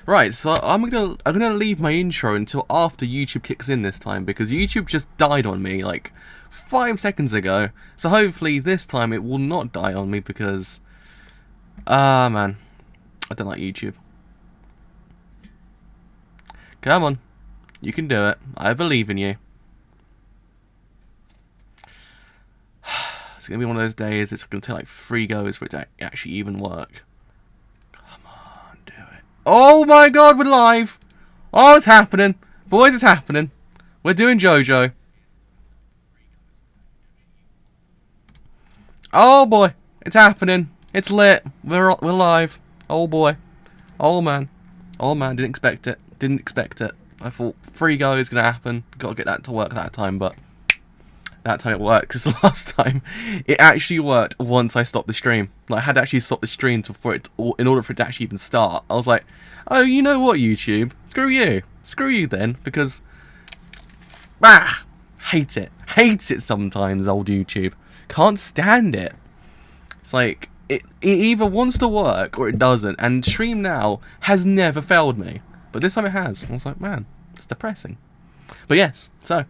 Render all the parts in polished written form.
Right, so I'm gonna leave my intro until after YouTube kicks in this time, because YouTube just died on me like 5 seconds ago. So hopefully this time it will not die on me, because man, I don't like YouTube. Come on, you can do it. I believe in you. It's gonna be one of those days. It's gonna take like 3 goes for it to actually even work. Oh my god, we're live! Oh, it's happening. Boys, it's happening. We're doing JoJo. Oh boy, it's happening. It's lit. We're live. Oh boy. Oh man. Oh man, didn't expect it. Didn't expect it. I thought 3 goes is going to happen. Got to get that to work that time, but that time it worked, because the last time it actually worked once I stopped the stream. Like, I had to actually stop the stream in order for it to actually even start. I was like, oh, you know what, YouTube? Screw you. Screw you then, because hate it. Hate it sometimes, old YouTube. Can't stand it. It's like, it either wants to work or it doesn't, and Stream Now has never failed me. But this time it has. I was like, man, it's depressing. But yes, so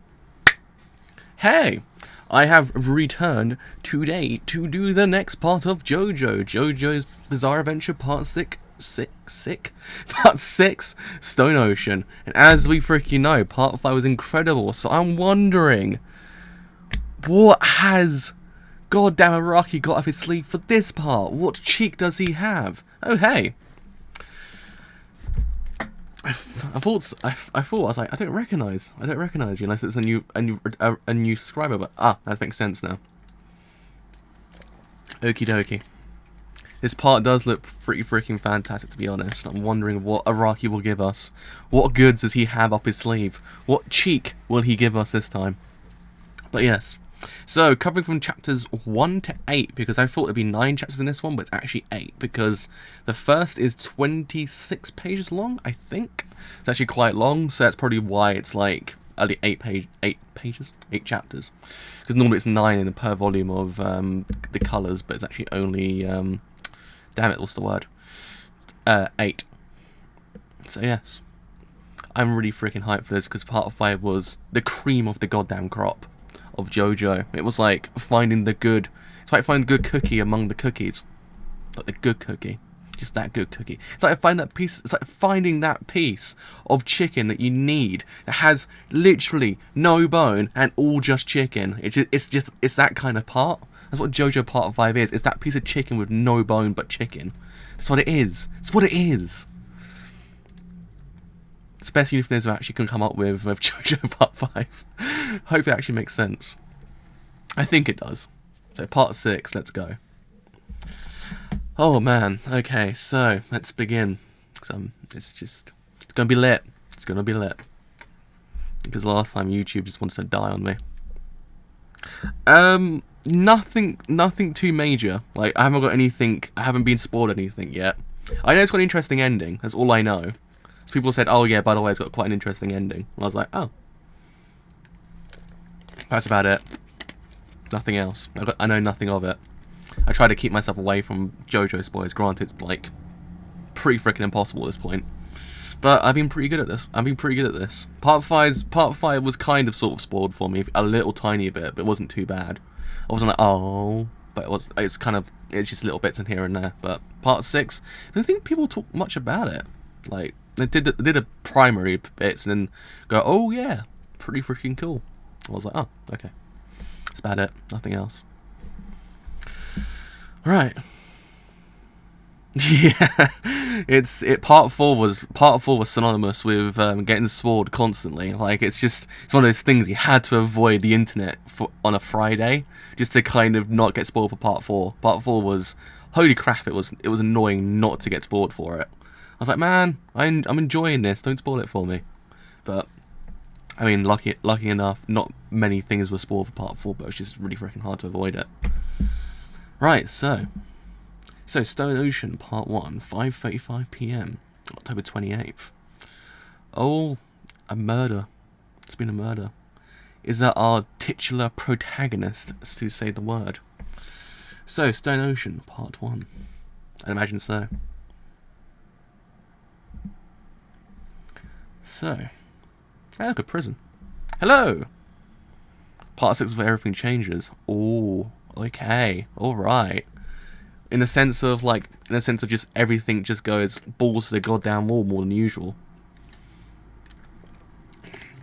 hey, I have returned today to do the next part of JoJo's Bizarre Adventure Part 6, Stone Ocean. And as we freaking know, Part 5 was incredible, so I'm wondering, what has goddamn Araki got up his sleeve for this part? What cheek does he have? Oh hey, I thought I was like, I don't recognize you unless it's a new subscriber, but that makes sense now. Okie dokie. This part does look pretty freaking fantastic, to be honest. I'm wondering what Araki will give us. What goods does he have up his sleeve? What cheek will he give us this time? But yes. So, covering from chapters 1 to 8, because I thought there'd be 9 chapters in this one, but it's actually 8, because the first is 26 pages long, I think. It's actually quite long, so that's probably why it's like only 8 chapters. Because normally it's 9 in a per volume of the colours, but it's actually only, damn it, what's the word? 8. So yes, I'm really freaking hyped for this, because part 5 was the cream of the goddamn crop of JoJo. It was like finding the good. It's like finding the good cookie among the cookies, like the good cookie, just that good cookie. It's like It's like finding that piece of chicken that you need that has literally no bone and all just chicken. It's that kind of part. That's what JoJo Part 5 is. It's that piece of chicken with no bone but chicken. That's what it is. That's what it is. It's the best euphemism I actually can come up with JoJo Part 5. Hope it actually makes sense. I think it does. So Part 6, let's go. Oh man, okay, so let's begin. It's gonna be lit. It's gonna be lit. Because last time YouTube just wanted to die on me. Nothing too major. Like, I haven't been spoiled anything yet. I know it's got an interesting ending, that's all I know. So people said, oh yeah, by the way, it's got quite an interesting ending. And I was like, oh. That's about it. Nothing else. I know nothing of it. I try to keep myself away from JoJo spoilers. Granted, it's like pretty freaking impossible at this point. But I've been pretty good at this. Part 5 was kind of sort of spoiled for me a little tiny bit, but it wasn't too bad. I wasn't like, oh, but it's just little bits in here and there. But Part 6, I don't think people talk much about it. Like, they did a primary bits and then go, oh yeah, pretty freaking cool. I was like, oh, okay. That's about it. Nothing else. Right. Yeah. Part 4 was synonymous with getting sword constantly. Like, it's one of those things you had to avoid the internet on a Friday just to kind of not get spoiled for Part 4. Part 4 was, holy crap, it was annoying not to get spoiled for it. I was like, man, I'm enjoying this. Don't spoil it for me. But I mean, lucky enough, not many things were spoiled for Part 4, but it was just really freaking hard to avoid it. Right, so Stone Ocean Part 1, 5:35 p.m, October 28th. Oh, a murder. It's been a murder. Is that our titular protagonist, to say the word? So, Stone Ocean Part 1. I imagine so. So, hey, look, a prison. Hello! Part 6 where everything changes. Oh, okay, alright. In the sense of, like, just everything just goes balls to the goddamn wall more than usual.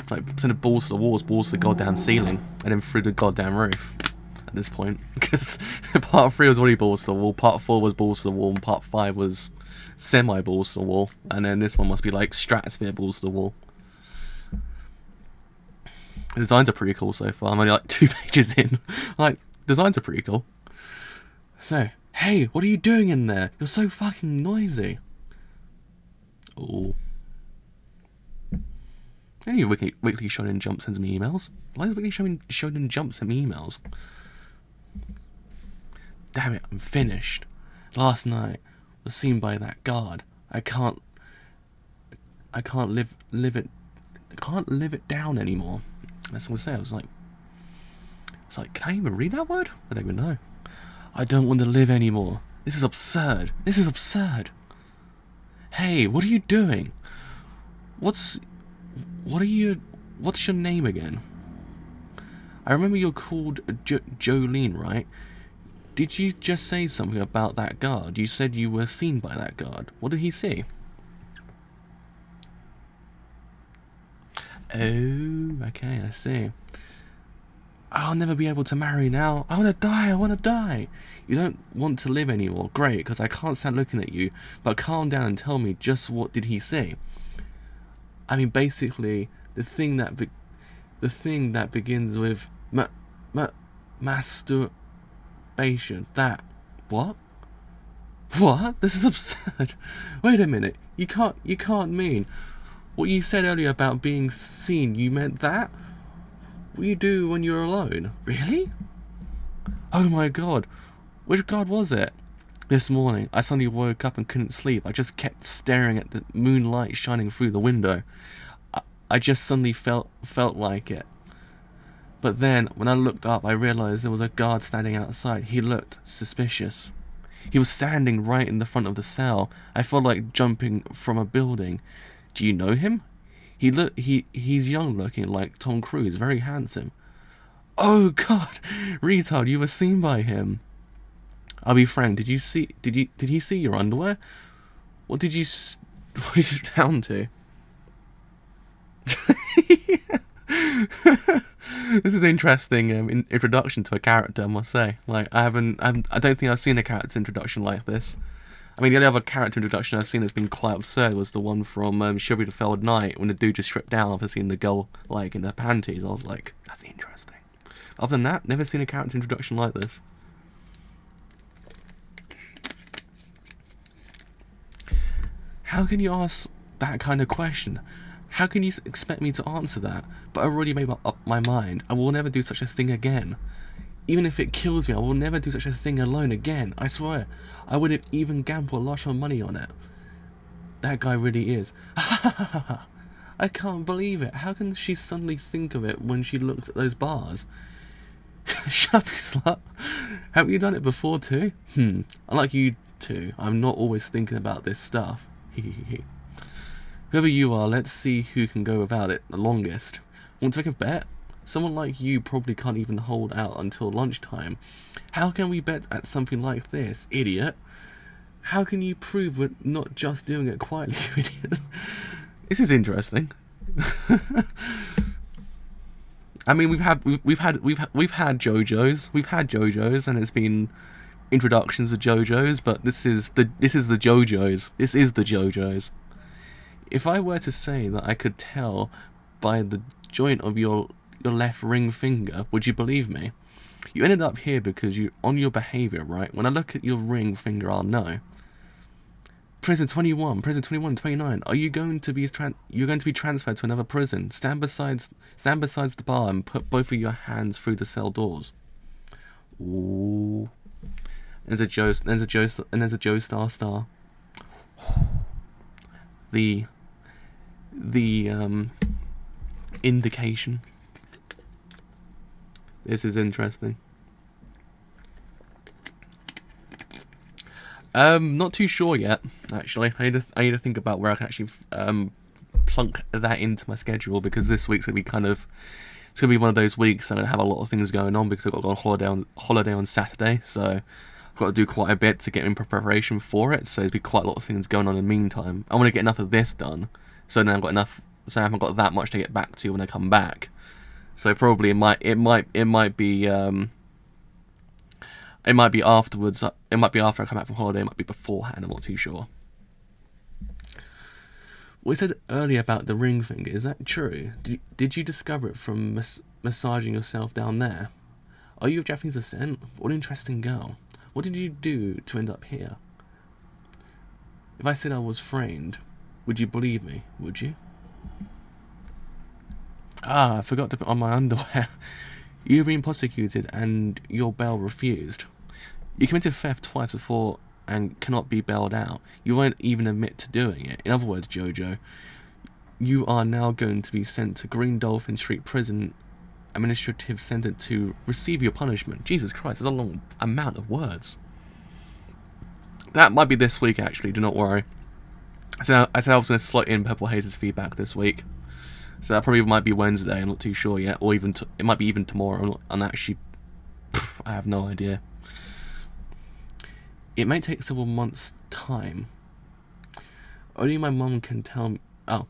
Like, instead of balls to the walls, balls to the goddamn ceiling, and then through the goddamn roof. At this point, because part 3 was already balls to the wall, part 4 was balls to the wall, and part 5 was semi-balls to the wall, and then this one must be like stratosphere balls to the wall. The designs are pretty cool so far. I'm only like 2 pages in. Like, designs are pretty cool. So, hey, what are you doing in there? You're so fucking noisy. Oh. Any Weekly Shonen Jump sends me emails. Why does Weekly Shonen Jump send me emails? Damn it, I'm finished. Last night was seen by that guard. I can't live it down anymore. That's what I say. I was like, can I even read that word? I don't even know. I don't want to live anymore. This is absurd. This is absurd. Hey, what are you doing? What's your name again? I remember you're called Jolene, right? Did you just say something about that guard? You said you were seen by that guard. What did he see? Oh, okay, I see. I'll never be able to marry now. I want to die, I want to die. You don't want to live anymore. Great, because I can't stand looking at you. But calm down and tell me just what did he say. I mean, basically, the thing that begins with masturbation. That. What? What? This is absurd. Wait a minute. You can't mean what you said earlier about being seen. You meant that? What you do when you're alone? Really? Oh my god. Which god was it? This morning, I suddenly woke up and couldn't sleep. I just kept staring at the moonlight shining through the window. I just suddenly felt like it. But then, when I looked up, I realized there was a guard standing outside. He looked suspicious. He was standing right in the front of the cell. I felt like jumping from a building. Do you know him? He's young looking, like Tom Cruise, very handsome. Oh god, retard, you were seen by him. I'll be frank, did he see your underwear? What did you down to? This is an interesting introduction to a character, I must say. Like, I don't think I've seen a character introduction like this. I mean, the only other character introduction I've seen that's been quite absurd was the one from Chivalry the Failed Knight, when the dude just stripped down after seeing the girl, like, in her panties. I was like, that's interesting. Other than that, never seen a character introduction like this. How can you ask that kind of question? How can you expect me to answer that? But I already made up my mind. I will never do such a thing again. Even if it kills me, I will never do such a thing alone again. I swear. I wouldn't even gamble a lot of money on it. That guy really is. I can't believe it. How can she suddenly think of it when she looked at those bars? Shut up, you slut. Haven't you done it before too? Unlike you two, I'm not always thinking about this stuff. Whoever you are, let's see who can go without it the longest. Want to make a bet? Someone like you probably can't even hold out until lunchtime. How can we bet at something like this, idiot? How can you prove we're not just doing it quietly, you idiot? This is interesting. I mean, we've had JoJo's, and it's been introductions of JoJo's, but this is the JoJo's. This is the JoJo's. If I were to say that I could tell by the joint of your left ring finger, would you believe me? You ended up here because on your behaviour, right? When I look at your ring finger, I'll know. Prison 21, 29. Are you going to be transferred to another prison? Stand besides the bar and put both of your hands through the cell doors. Ooh. There's a Joestar star. The indication. This is interesting. Not too sure yet. Actually, I need to think about where I can actually plunk that into my schedule, because this week's gonna be it's gonna be one of those weeks I'm gonna have a lot of things going on because I've got to go on holiday on Saturday, so I've got to do quite a bit to get in preparation for it. So there's be quite a lot of things going on in the meantime. I want to get enough of this done, so now I've got enough. So I haven't got that much to get back to when I come back. So probably it might be afterwards. It might be after I come back from holiday. It might be beforehand. I'm not too sure. What you said earlier about the ring finger, is that true? Did you discover it from massaging yourself down there? Are you of Japanese descent? What an interesting girl. What did you do to end up here? If I said I was framed, would you believe me? Would you? Ah, I forgot to put on my underwear. You've been prosecuted and your bail refused. You committed theft twice before and cannot be bailed out. You won't even admit to doing it. In other words, Jojo, you are now going to be sent to Green Dolphin Street Prison Administrative Center to receive your punishment. Jesus Christ, there's a long amount of words. That might be this week, actually, do not worry. So I said I was going to slot in Purple Haze's feedback this week. So that probably might be Wednesday, I'm not too sure yet. Or even it might be even tomorrow. I'm actually... I have no idea. It may take several months' time. Only my mum can tell me... Oh.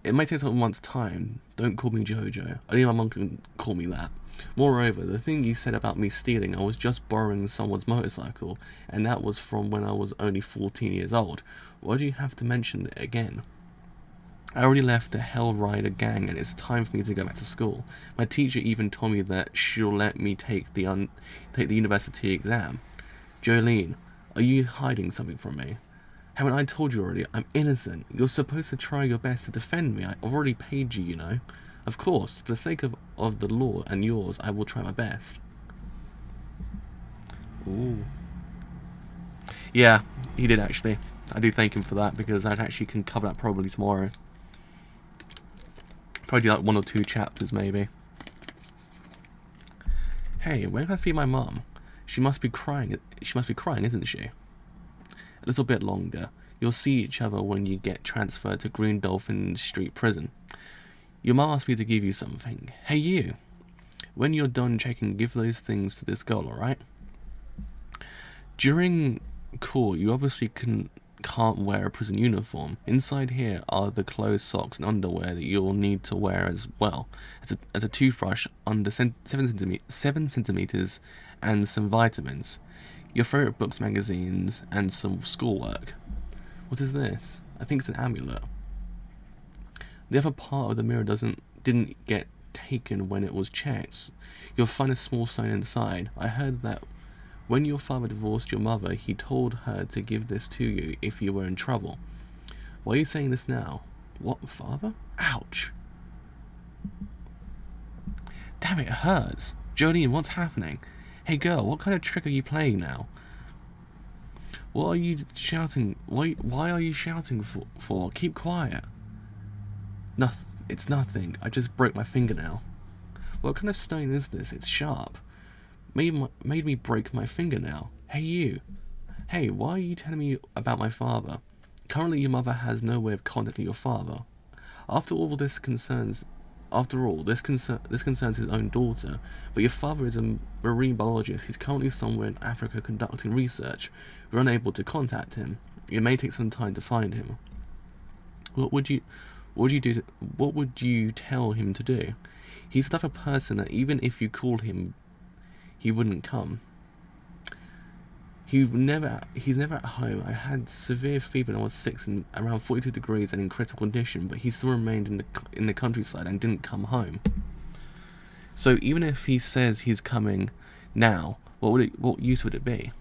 It may take several months' time. Don't call me Jojo. Only my mum can call me that. Moreover, the thing you said about me stealing, I was just borrowing someone's motorcycle, and that was from when I was only 14 years old. Why do you have to mention it again? I already left the Hell Rider gang, and it's time for me to go back to school. My teacher even told me that she'll let me take the university exam. Jolene, are you hiding something from me? Haven't I told you already? I'm innocent. You're supposed to try your best to defend me. I've already paid you, you know. Of course, for the sake of the law and yours, I will try my best. Ooh. Yeah, he did actually. I do thank him for that, because I actually can cover that probably tomorrow. Probably do like 1 or 2 chapters, maybe. Hey, when can I see my mum? She must be crying. She must be crying, isn't she? A little bit longer. You'll see each other when you get transferred to Green Dolphin Street Prison. Your mum asked me to give you something. Hey, you. When you're done checking, give those things to this girl, alright? During court, you obviously can't wear a prison uniform. Inside here are the clothes, socks, and underwear that you'll need to wear as well as a toothbrush under 7 centimeters and some vitamins. Your favourite books, magazines, and some schoolwork. What is this? I think it's an amulet. The other part of the mirror didn't get taken when it was checked. You'll find a small stone inside. I heard that when your father divorced your mother, he told her to give this to you if you were in trouble. Why are you saying this now? What, father? Ouch. Damn, it hurts. Jolene, what's happening? Hey girl, what kind of trick are you playing now? What are you shouting? Why are you shouting for? Keep quiet. It's nothing. I just broke my fingernail. What kind of stone is this? It's sharp. Made me break my fingernail. Hey you. Hey, why are you telling me about my father? Currently your mother has no way of contacting your father. After all, this concerns his own daughter, but your father is a marine biologist. He's currently somewhere in Africa conducting research. We're unable to contact him. It may take some time to find him. What would you tell him to do? He's the type of person that even if you called him, he wouldn't come. He's never at home. I had severe fever when I was 6 and around 42 degrees and in critical condition, but he still remained in the countryside and didn't come home. So even if he says he's coming now, what use would it be?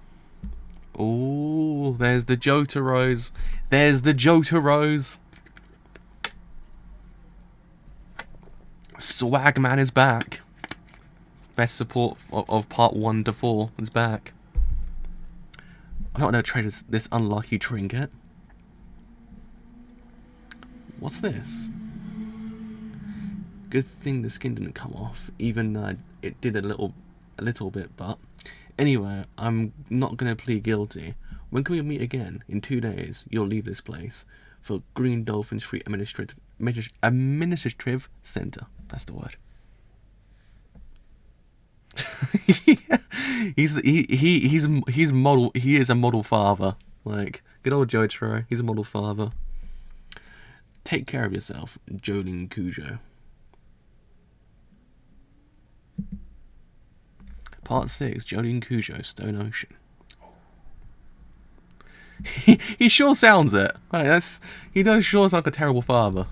Oh, there's the Jotaros. There's the Jotaros. Swagman is back. Best support of part 1 to 4 is back. I'm not going to trade this unlucky trinket. What's this? Good thing the skin didn't come off, even though it did a little bit, but... Anyway, I'm not going to plead guilty. When can we meet again? In 2 days. You'll leave this place. for Green Dolphin Street Administrative Center. That's the word. Yeah. He's model. He is a model father. Like, good old JoJo. He's a model father. Take care of yourself, Jolene Cujo. Part 6, Jolene Cujo, Stone Ocean. He sure sounds it. Like, he does sure sound like a terrible father.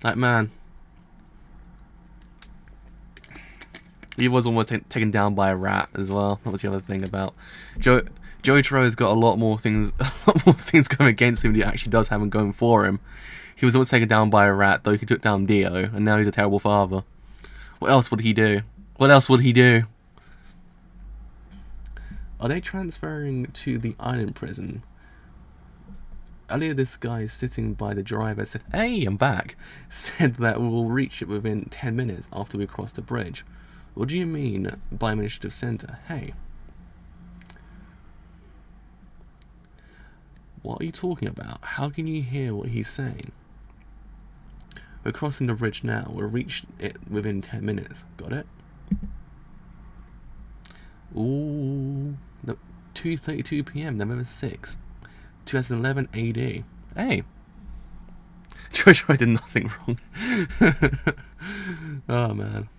Like, man. He was almost taken down by a rat as well. That was the other thing about JoJo's got a lot more things going against him than he actually does have going for him. He was almost taken down by a rat, though he took down Dio, and now he's a terrible father. What else would he do? What else would he do? Are they transferring to the island prison? Earlier, this guy sitting by the driver said, "Hey, I'm back," said that we'll reach it within 10 minutes after we cross the bridge. What do you mean by administrative center? Hey. What are you talking about? How can you hear what he's saying? We're crossing the bridge now. We'll reach it within 10 minutes. Got it? Ooh. No, 2:32 p.m. November 6, 2011 AD. Hey. JoJo did nothing wrong. Oh man.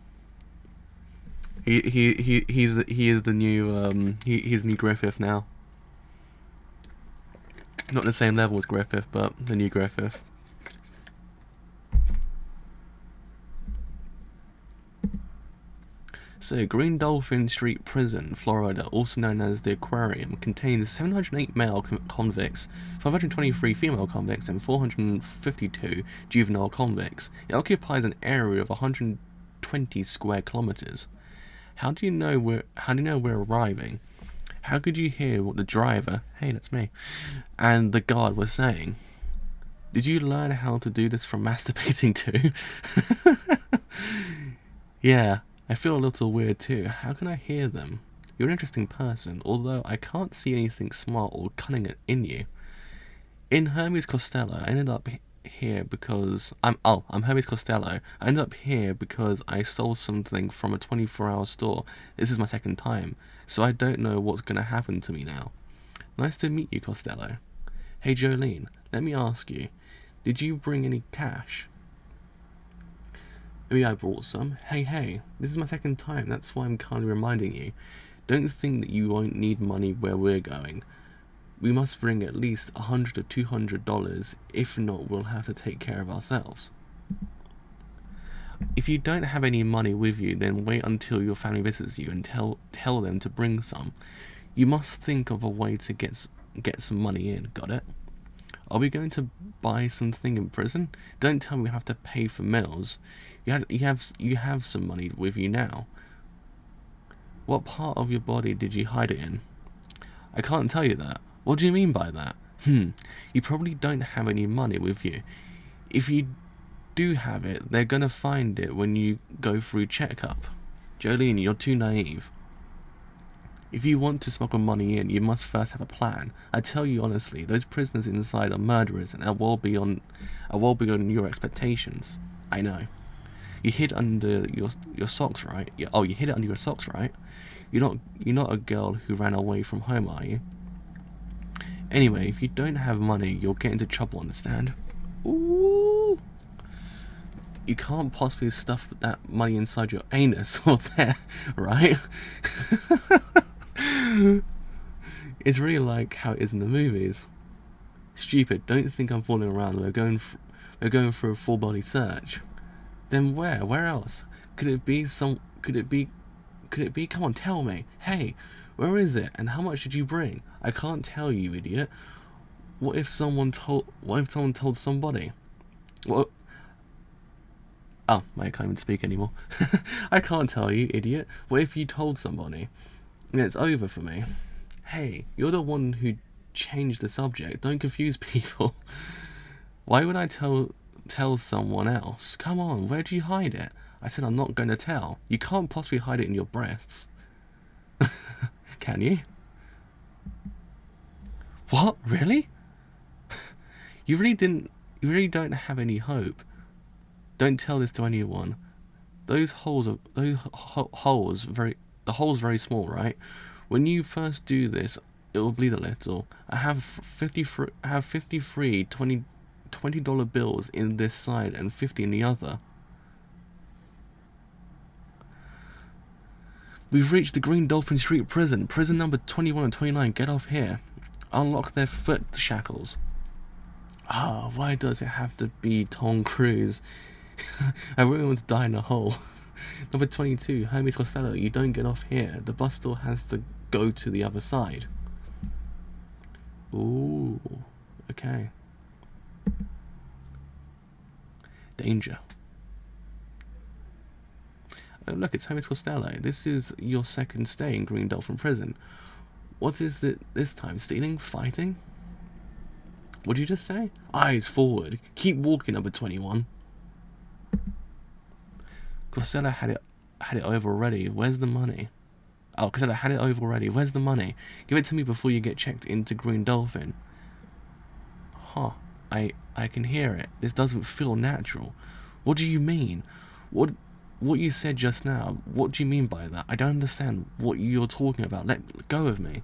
He is the new he's new Griffith now. Not the same level as Griffith, but the new Griffith. So, Green Dolphin Street Prison, Florida, also known as the Aquarium, contains 708 male convicts, 523 female convicts, and 452 juvenile convicts. It occupies an area of 120 square kilometers. How do you know we're arriving? How could you hear what the driver, hey, that's me, and the guard were saying? Did you learn how to do this from masturbating too? Yeah, I feel a little weird too. How can I hear them? You're an interesting person, although I can't see anything smart or cunning in you. In Hermes Costello, I ended up here because I'm Hermes Costello. I ended up here because I stole something from a 24-hour store. This is my second time, so I don't know what's gonna happen to me now. Nice to meet you, Costello. Hey Jolene, let me ask you, did you bring any cash? Maybe I brought some. Hey, this is my second time, that's why I'm kindly reminding you. Don't think that you won't need money where we're going. We must bring at least $100 to $200, if not we'll have to take care of ourselves. If you don't have any money with you, then wait until your family visits you and tell them to bring some. You must think of a way to get some money in, got it? Are we going to buy something in prison? Don't tell me we have to pay for meals. You have some money with you now. What part of your body did you hide it in? I can't tell you that. What do you mean by that? You probably don't have any money with you. If you do have it, they're gonna find it when you go through checkup. Jolene, you're too naive. If you want to smuggle money in, you must first have a plan. I tell you honestly, those prisoners inside are murderers and are well beyond your expectations. I know. You hid under your socks, right? You hid it under your socks, right? You're not a girl who ran away from home, are you? Anyway, if you don't have money, you'll get into trouble, understand? Ooh. You can't possibly stuff that money inside your anus or there, right? It's really like how it is in the movies. Stupid, don't think I'm fooling around. We're going for a full body search. Then where? Where else? Could it be? Come on, tell me. Hey, where is it? And how much did you bring? I can't tell you, idiot. What if someone told somebody? What? Oh, I can't even speak anymore. I can't tell you, idiot. What if you told somebody? And it's over for me. Hey, you're the one who changed the subject. Don't confuse people. Why would I tell someone else? Come on, where'd you hide it? I said I'm not going to tell. You can't possibly hide it in your breasts. Can you? What? Really? You really didn't. You really don't have any hope. Don't tell this to anyone. Those holes are holes very. The hole's very small, right? When you first do this, it will bleed a little. I have 53 $20 bills in this side and 50 in the other. We've reached the Green Dolphin Street prison. Prison number 21 and 29. Get off here. Unlock their foot shackles. Ah, why does it have to be Tom Cruise? I really want to die in a hole. Number 22, Hermes Costello, you don't get off here. The bus still has to go to the other side. Ooh, okay. Danger. Oh, look, it's Hermes Costello. This is your second stay in Green Dolphin Prison. What is it this time? Stealing? Fighting? What did you just say? Eyes forward. Keep walking, number 21. Costello had it over already. Where's the money? Oh, Costello had it over already. Where's the money? Give it to me before you get checked into Green Dolphin. Huh. I can hear it. This doesn't feel natural. What do you mean? What you said just now, what do you mean by that? I don't understand what you're talking about. Let go of me.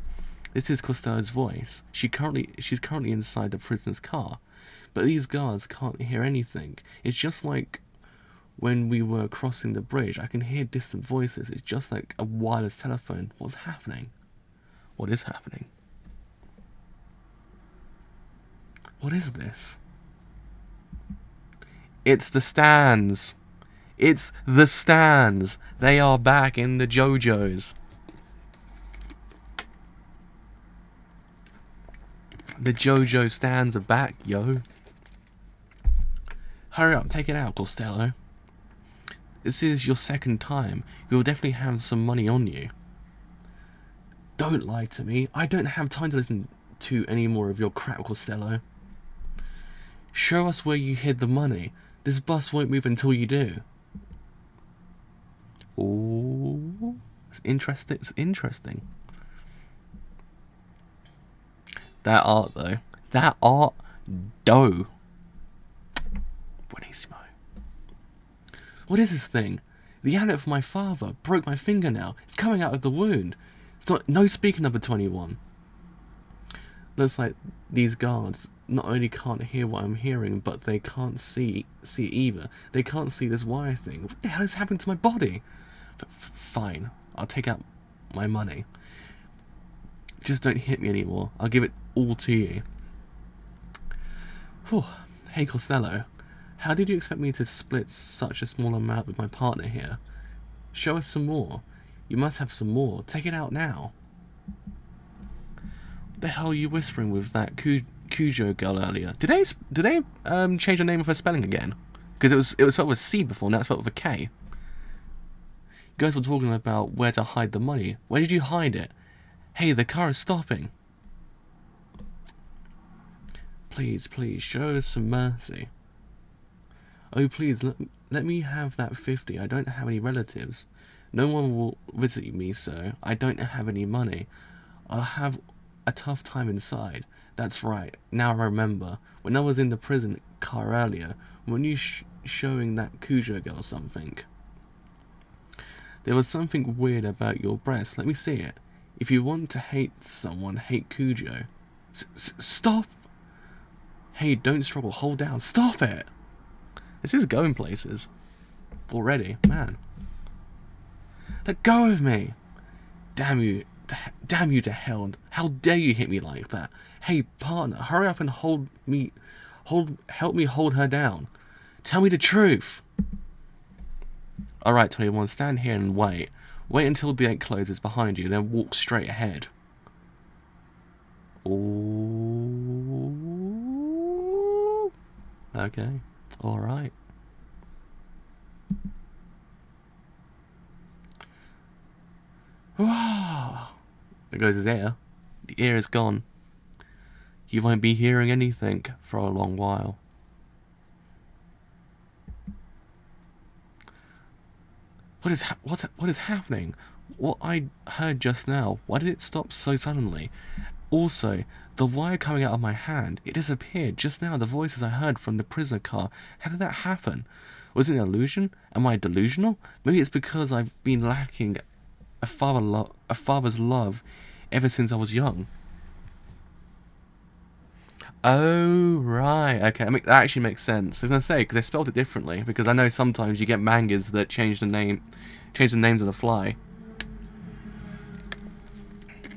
This is Costello's voice. She's currently inside the prisoner's car. But these guards can't hear anything. It's just like when we were crossing the bridge. I can hear distant voices. It's just like a wireless telephone. What's happening? What is happening? What is this? It's the stands. It's the stands. They are back in the JoJo's. The JoJo stands are back, yo. Hurry up, take it out, Costello. This is your second time. You'll definitely have some money on you. Don't lie to me. I don't have time to listen to any more of your crap, Costello. Show us where you hid the money. This bus won't move until you do. Oh, it's interesting. It's interesting. That art, though. That art, dough. Buonissimo. What is this thing? The amulet for my father broke my fingernail. It's coming out of the wound. It's not. No speaker, number 21. Looks like these guards not only can't hear what I'm hearing, but they can't see either. They can't see this wire thing. What the hell is happening to my body? But fine, I'll take out my money. Just don't hit me anymore. I'll give it all to you. Whew. Hey Costello, how did you expect me to split such a small amount with my partner here? Show us some more. You must have some more. Take it out now. What the hell are you whispering with that Cujo girl earlier? Did they change the name of her spelling again? Because it was spelled with C before, now it's spelled with a K. You guys were talking about where to hide the money. Where did you hide it? Hey, the car is stopping. Please, please, show us some mercy. Oh, please, let me have that 50. I don't have any relatives. No one will visit me, so I don't have any money. I'll have a tough time inside. That's right. Now I remember. When I was in the prison car earlier, when you showing that Cujo girl something. There was something weird about your breast. Let me see it. If you want to hate someone, hate Cujo. Stop! Hey, don't struggle. Hold down. Stop it! This is going places. Already. Man. Let go of me! Damn you to hell. How dare you hit me like that? Hey, partner, hurry up and help me hold her down. Tell me the truth. Alright, 21, stand here and wait. Wait until the gate closes behind you, then walk straight ahead. Ooh. Okay. Alright. There goes his ear. The ear is gone. You won't be hearing anything for a long while. What is happening? What I heard just now, why did it stop so suddenly? Also, the wire coming out of my hand, it disappeared. Just now, the voices I heard from the prisoner car. How did that happen? Was it an illusion? Am I delusional? Maybe it's because I've been lacking a father's love ever since I was young. Oh, right. Okay, that actually makes sense. I was going to say, because they spelled it differently, because I know sometimes you get mangas that change the names on the fly.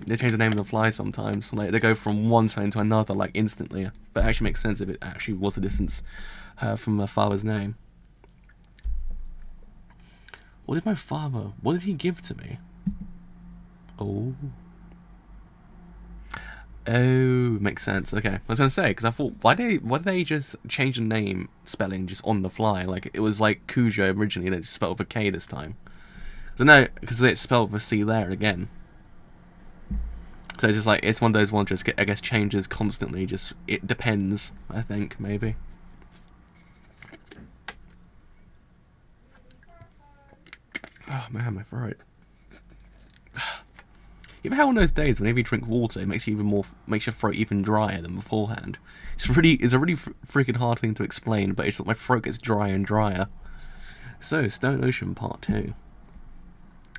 They change the name on the fly sometimes. Like, they go from one spelling to another, like, instantly. But it actually makes sense if it actually was the distance from my father's name. What did he give to me? Oh. Oh, makes sense. Okay, I was gonna say, because I thought, why did they just change the name spelling just on the fly? Like, it was like Cujo originally, and it's spelled with a K this time. So no, because it's spelled with a C there again. So it's just like, it's one of those ones just, I guess, changes constantly. Just, it depends, I think, maybe. Oh man, my throat. You ever had one of those days whenever you drink water, it makes your throat even drier than beforehand? It's a really freaking hard thing to explain, but it's like my throat gets drier and drier. So, Stone Ocean Part 2.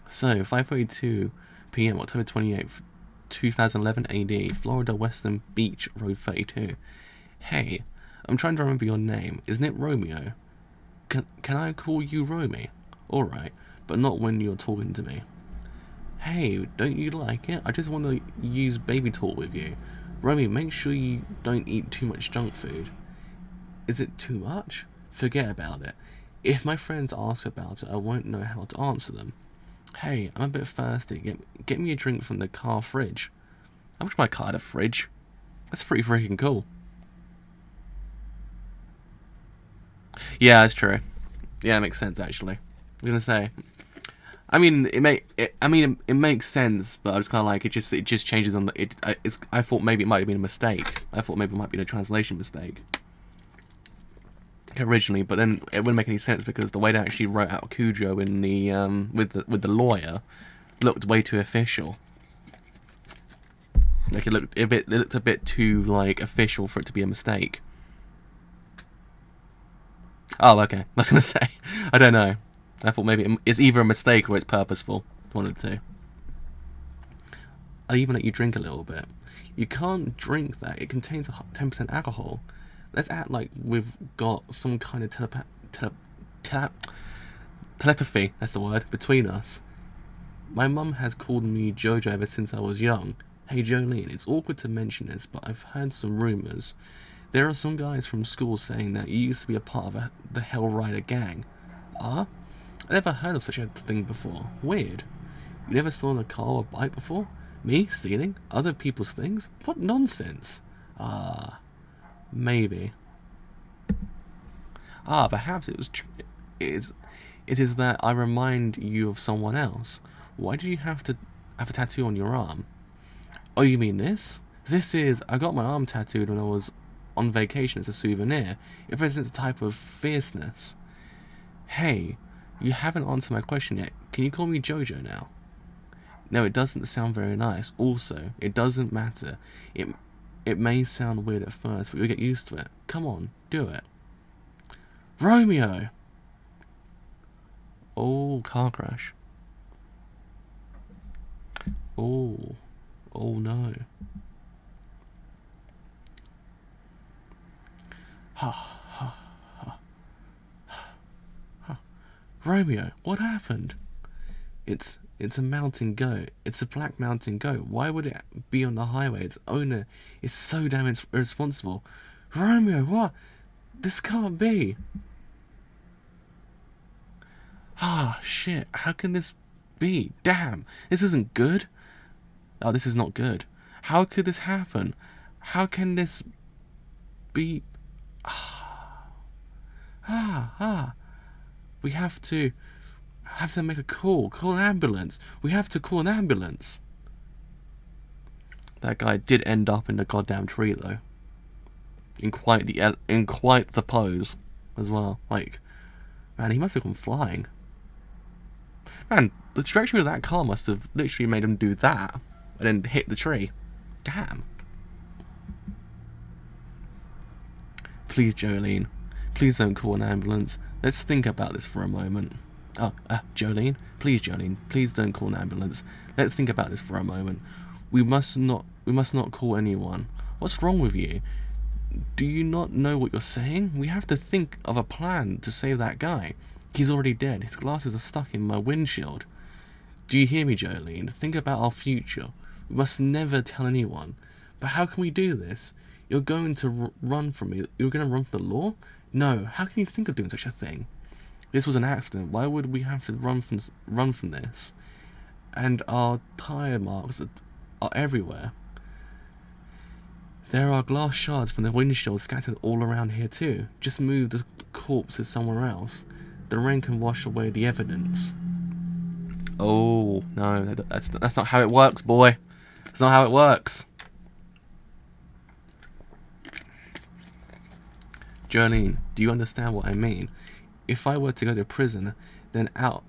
So, 5:32 p.m. October 28th, 2011 AD, Florida Western Beach, Road 32. Hey, I'm trying to remember your name. Isn't it Romeo? Can I call you Romy? Alright, but not when you're talking to me. Hey, don't you like it? I just want to use baby talk with you. Romy, make sure you don't eat too much junk food. Is it too much? Forget about it. If my friends ask about it, I won't know how to answer them. Hey, I'm a bit thirsty. Get me a drink from the car fridge. I wish my car had a fridge. That's pretty freaking cool. Yeah, that's true. Yeah, it makes sense actually. I was gonna say. I mean, it makes sense, but I was kind of like, it just changes on the. I thought maybe it might have been a mistake. I thought maybe it might be a translation mistake originally, but then it wouldn't make any sense because the way they actually wrote out Cujo in the with the lawyer looked way too official. Like it looked a bit too like official for it to be a mistake. Oh, okay. I was gonna say, I don't know. I thought maybe it's either a mistake or it's purposeful. One of the two. I'll even let you drink a little bit. You can't drink that. It contains 10% alcohol. Let's act like we've got some kind of telepathy, that's the word, between us. My mum has called me JoJo ever since I was young. Hey Jolene, it's awkward to mention this, but I've heard some rumours. There are some guys from school saying that you used to be a part of the Hell Rider gang. Ah? I never heard of such a thing before. Weird. You never stolen a car or bike before? Me? Stealing? Other people's things? What nonsense? Ah, maybe. Ah, perhaps it is that I remind you of someone else. Why do you have to have a tattoo on your arm? Oh, you mean this? I got my arm tattooed when I was on vacation as a souvenir. It represents a type of fierceness. Hey, you haven't answered my question yet. Can you call me JoJo now? No, it doesn't sound very nice. Also, it doesn't matter. It may sound weird at first, but you'll get used to it. Come on, do it. Romeo! Oh, car crash. Oh. Oh no. Ha ha ha. Ha. Romeo, what happened? It's a mountain goat. It's a black mountain goat. Why would it be on the highway? Its owner is so damn irresponsible. Romeo, what? This can't be. Ah, shit. How can this be? Damn. This isn't good. Oh, this is not good. How could this happen? How can this be? We have to make a call. Call an ambulance. We have to call an ambulance. That guy did end up in the goddamn tree though. In quite the pose as well. Like, man, he must have gone flying. Man, the trajectory of that car must have literally made him do that and then hit the tree. Damn. Please, Jolene. Please don't call an ambulance. Let's think about this for a moment. Oh, Jolene? Please, Jolene. Please don't call an ambulance. Let's think about this for a moment. We must not call anyone. What's wrong with you? Do you not know what you're saying? We have to think of a plan to save that guy. He's already dead. His glasses are stuck in my windshield. Do you hear me, Jolene? Think about our future. We must never tell anyone. But how can we do this? You're going to run from me. You're going to run from the law? No. How can you think of doing such a thing? This was an accident. Why would we have to run from this? And our tire marks are everywhere. There are glass shards from the windshield scattered all around here too. Just move the corpses somewhere else. The rain can wash away the evidence. Oh, no, that's not how it works, boy. That's not how it works. Jolene, do you understand what I mean? If I were to go to prison, then out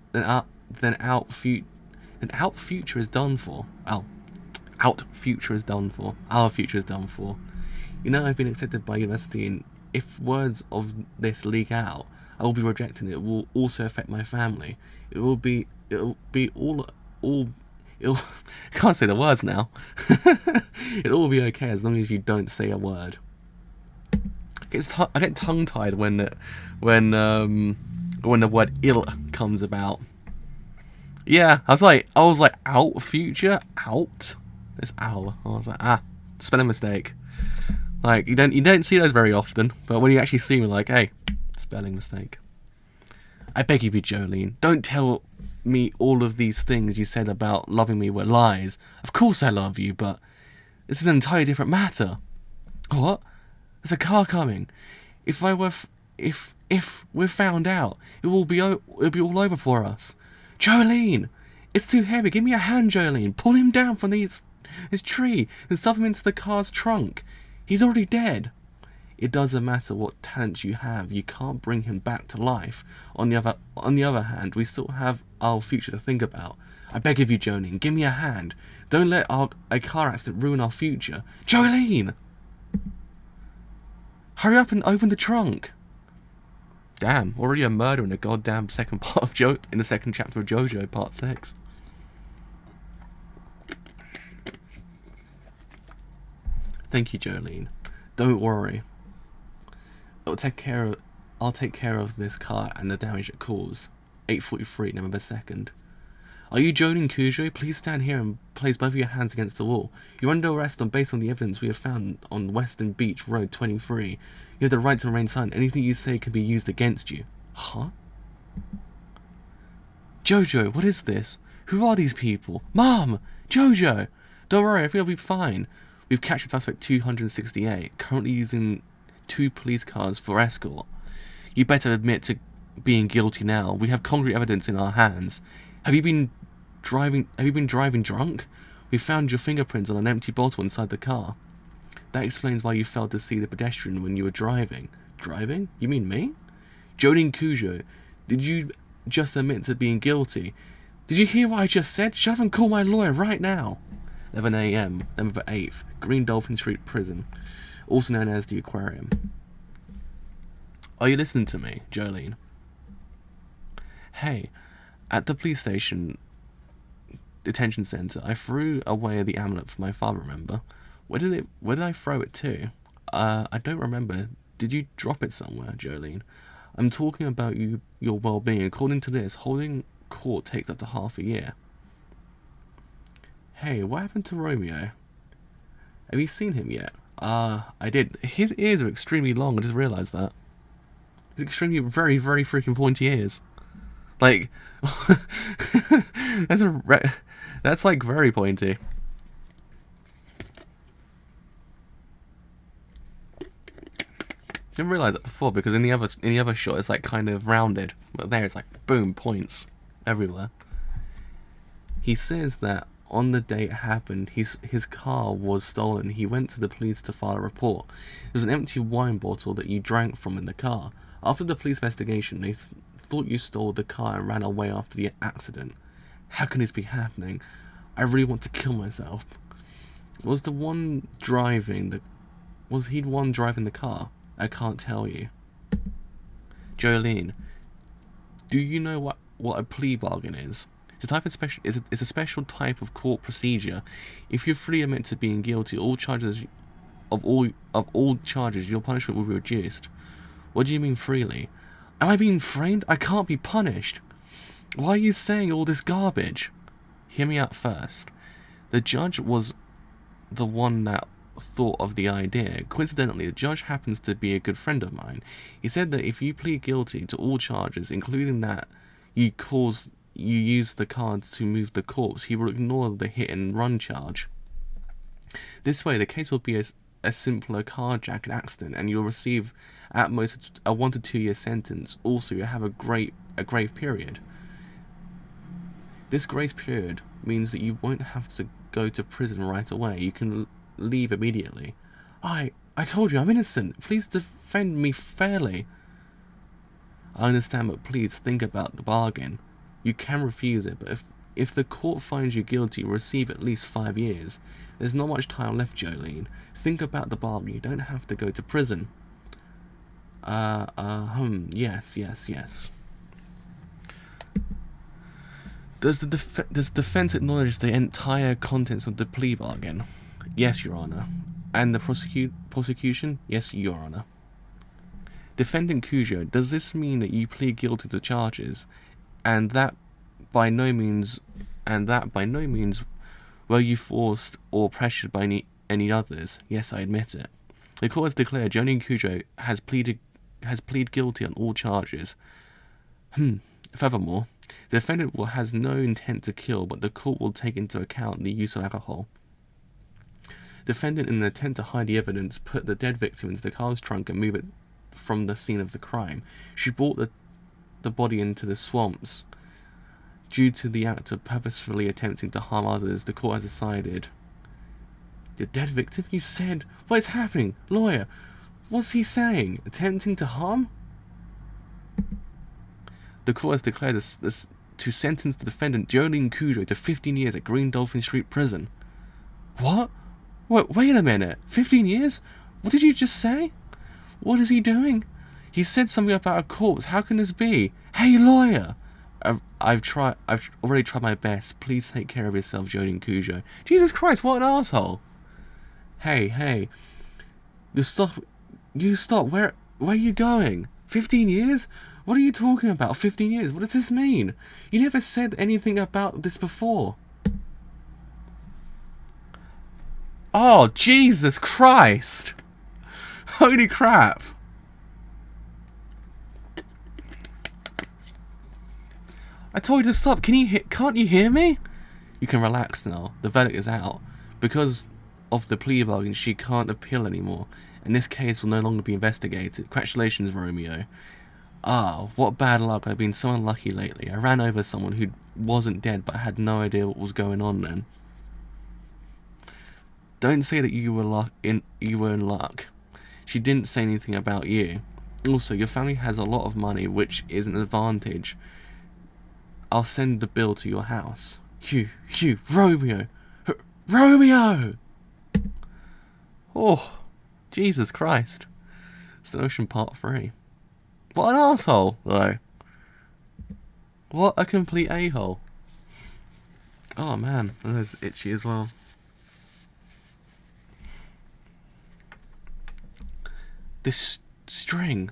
future is done for. Out future is done for. Our future is done for. You know, I've been accepted by university, and if words of this leak out, I will be rejected. It will also affect my family. It'll be all I can't say the words now. It'll all be okay as long as you don't say a word. I get tongue-tied when the word ill comes about. Yeah, I was like, out future, out. It's ow. I was like, spelling mistake. Like you don't see those very often, but when you actually see them, like, hey, spelling mistake. I beg of you, Jolene, don't tell me all of these things you said about loving me were lies. Of course I love you, but it's an entirely different matter. What? There's a car coming. If we're found out, it'll be all over for us. Jolene, it's too heavy. Give me a hand, Jolene. Pull him down from this tree and stuff him into the car's trunk. He's already dead. It doesn't matter what talents you have. You can't bring him back to life. On the other hand, we still have our future to think about. I beg of you, Jolene, give me a hand. Don't let a car accident ruin our future. Jolene! Hurry up and open the trunk. Damn, already a murder in the goddamn second part of in the second chapter of JoJo, part 6. Thank you, Jolene. Don't worry. I'll take care of this car and the damage it caused. 8:43, November 2nd. Are you Jolene Cujo? Please stand here and place both of your hands against the wall. You're under arrest based on the evidence we have found on Western Beach Road 23. You have the right to remain silent. Anything you say can be used against you. Huh? Jojo, what is this? Who are these people? Mom! Jojo! Don't worry, everything will be fine. We've captured suspect 268, currently using 2 police cars for escort. You better admit to being guilty now. We have concrete evidence in our hands. Have you been driving drunk? We found your fingerprints on an empty bottle inside the car. That explains why you failed to see the pedestrian when you were driving. Driving? You mean me? Jolene Cujo, did you just admit to being guilty? Did you hear what I just said? Shut up and call my lawyer right now. 11 a.m., November 8th, Green Dolphin Street Prison, also known as the Aquarium. Are you listening to me, Jolene? Hey, at the police station detention center, I threw away the amulet for my father, remember? Where did I throw it to? I don't remember. Did you drop it somewhere, Jolene? I'm talking about your well-being. According to this, holding court takes up to half a year. Hey, what happened to Romeo? Have you seen him yet? I did. His ears are extremely long, I just realised that. He's extremely, very, very freaking pointy ears. Like, that's like very pointy. Didn't realise that before because in the other shot it's like kind of rounded, but there it's like boom, points everywhere. He says that on the day it happened, his car was stolen. He went to the police to file a report. There was an empty wine bottle that you drank from in the car. After the police investigation, they thought you stole the car and ran away after the accident. How can this be happening? I really want to kill myself. Was the one driving the... Was he the one driving the car? I can't tell you. Jolene, do you know what a plea bargain is? It's a type of special. It's a special type of court procedure. If you're free admit to being guilty, all charges of all charges, your punishment will be reduced. What do you mean freely? Am I being framed? I can't be punished. Why are you saying all this garbage? Hear me out first. The judge was the one that thought of the idea. Coincidentally, the judge happens to be a good friend of mine. He said that if you plead guilty to all charges, including that you used the car to move the corpse, he will ignore the hit and run charge. This way, the case will be a simpler carjacking accident, and you'll receive at most a 1 to 2 year sentence. Also, you have a grave period. This grace period means that you won't have to go to prison right away. You can leave immediately. I told you I'm innocent. Please defend me fairly. I understand, but please think about the bargain. You can refuse it, but if the court finds you guilty, you'll receive at least 5 years. There's not much time left, Jolene. Think about the bargain. You don't have to go to prison. Yes. Does the defense acknowledge the entire contents of the plea bargain? Yes, Your Honor. And the prosecution? Yes, Your Honor. Defendant Cujo, does this mean that you plead guilty to charges, and that by no means were you forced or pressured by any others? Yes, I admit it. The court has declared Jolene Cujo has pleaded guilty on all charges. Furthermore, the defendant has no intent to kill, but the court will take into account the use of alcohol. Defendant, in an attempt to hide the evidence, put the dead victim into the car's trunk and moved it from the scene of the crime. She brought the body into the swamps. Due to the act of purposefully attempting to harm others, the court has decided... The dead victim? You said... What is happening? Lawyer, what's he saying? Attempting to harm? The court has declared this to sentence the defendant, Jolene Cujo, to 15 years at Green Dolphin Street Prison. What? Wait a minute. 15 years? What did you just say? What is he doing? He said something about a corpse. How can this be? Hey, lawyer! I've already tried my best. Please take care of yourself, Jolene Cujo. Jesus Christ, what an asshole! Hey. You stop. Where are you going? 15 years? What are you talking about? 15 years? What does this mean? You never said anything about this before. Oh, Jesus Christ! Holy crap! I told you to stop. Can't you hear me? You can relax now. The verdict is out. Because of the plea bargain, she can't appeal anymore, and this case will no longer be investigated. Congratulations, Romeo. What bad luck. I've been so unlucky lately. I ran over someone who wasn't dead, but I had no idea what was going on then. Don't say that you were in luck. She didn't say anything about you. Also, your family has a lot of money, which is an advantage. I'll send the bill to your house. Romeo! Romeo! Oh, Jesus Christ. Slow Motion Part 3. What an asshole, though. What a complete a-hole. Oh man, that was itchy as well. This string.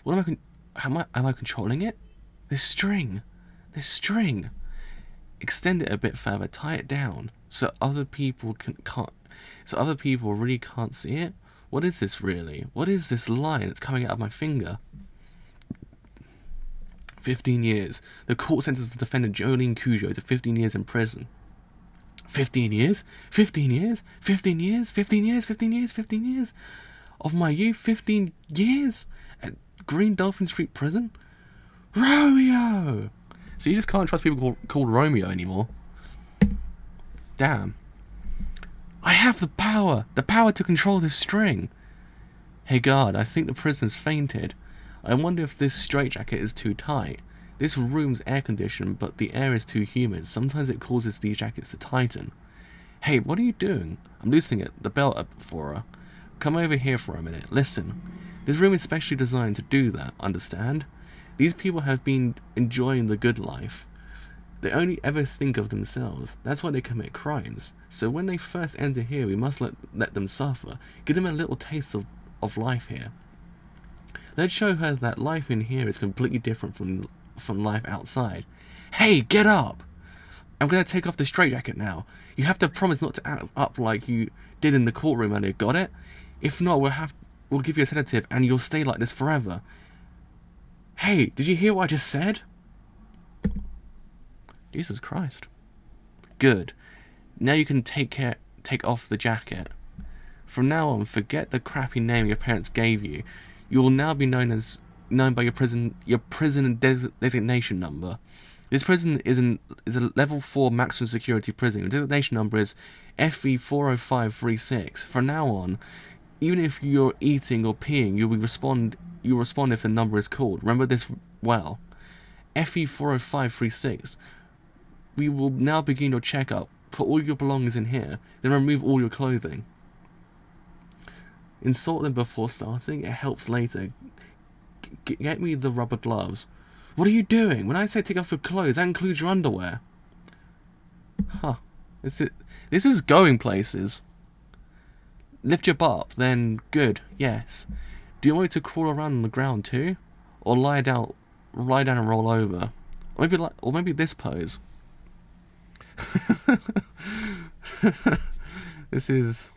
What am I controlling it? This string. Extend it a bit further, tie it down so other people really can't see it. What is this really? What is this line that's coming out of my finger? 15 years. The court sentences the defendant Jolene Cujo to 15 years in prison. 15 years? 15 years? 15 years? 15 years? 15 years? 15 years? Of my youth? 15 years? At Green Dolphin Street Prison? Romeo! So you just can't trust people called Romeo anymore. Damn. I have the power to control this string. Hey guard, I think the prisoner's fainted. I wonder if this straitjacket is too tight. This room's air conditioned, but the air is too humid. Sometimes it causes these jackets to tighten. Hey, what are you doing? I'm loosening the belt up for her. Come over here for a minute. Listen. This room is specially designed to do that, understand? These people have been enjoying the good life. They only ever think of themselves. That's why they commit crimes. So when they first enter here, we must let them suffer. Give them a little taste of life here. Let's show her that life in here is completely different from life outside. Hey, get up! I'm gonna take off the straitjacket now. You have to promise not to act up like you did in the courtroom earlier, got it? If not, we'll give you a sedative and you'll stay like this forever. Hey, did you hear what I just said? Jesus Christ. Good. Now you can take off the jacket. From now on, forget the crappy name your parents gave you. You will now be known by your prison designation number. This prison is a level 4 maximum security prison. Your designation number is FE40536. From now on, even if you're eating or peeing, you'll respond if the number is called. Remember this well. FE40536. We will now begin your checkup. Put all your belongings in here, then remove all your clothing. Insult them before starting. It helps later. Get me the rubber gloves. What are you doing? When I say take off your clothes, that includes your underwear. Huh. This is going places. Lift your butt up, then good, yes. Do you want me to crawl around on the ground too? Or lie down and roll over? Or maybe this pose. This is...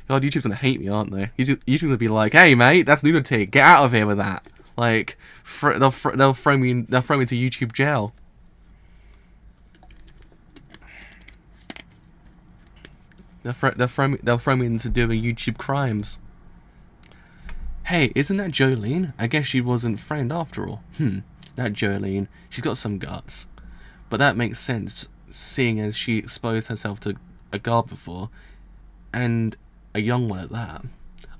God, YouTube's gonna hate me, aren't they? YouTube's gonna be like, "Hey, mate, that's lunatic. Get out of here with that." Like, they'll throw me into YouTube jail. They'll throw me into doing YouTube crimes. Hey, isn't that Jolene? I guess she wasn't framed after all. That Jolene. She's got some guts, but that makes sense, seeing as she exposed herself to a guard before, and a young one at that.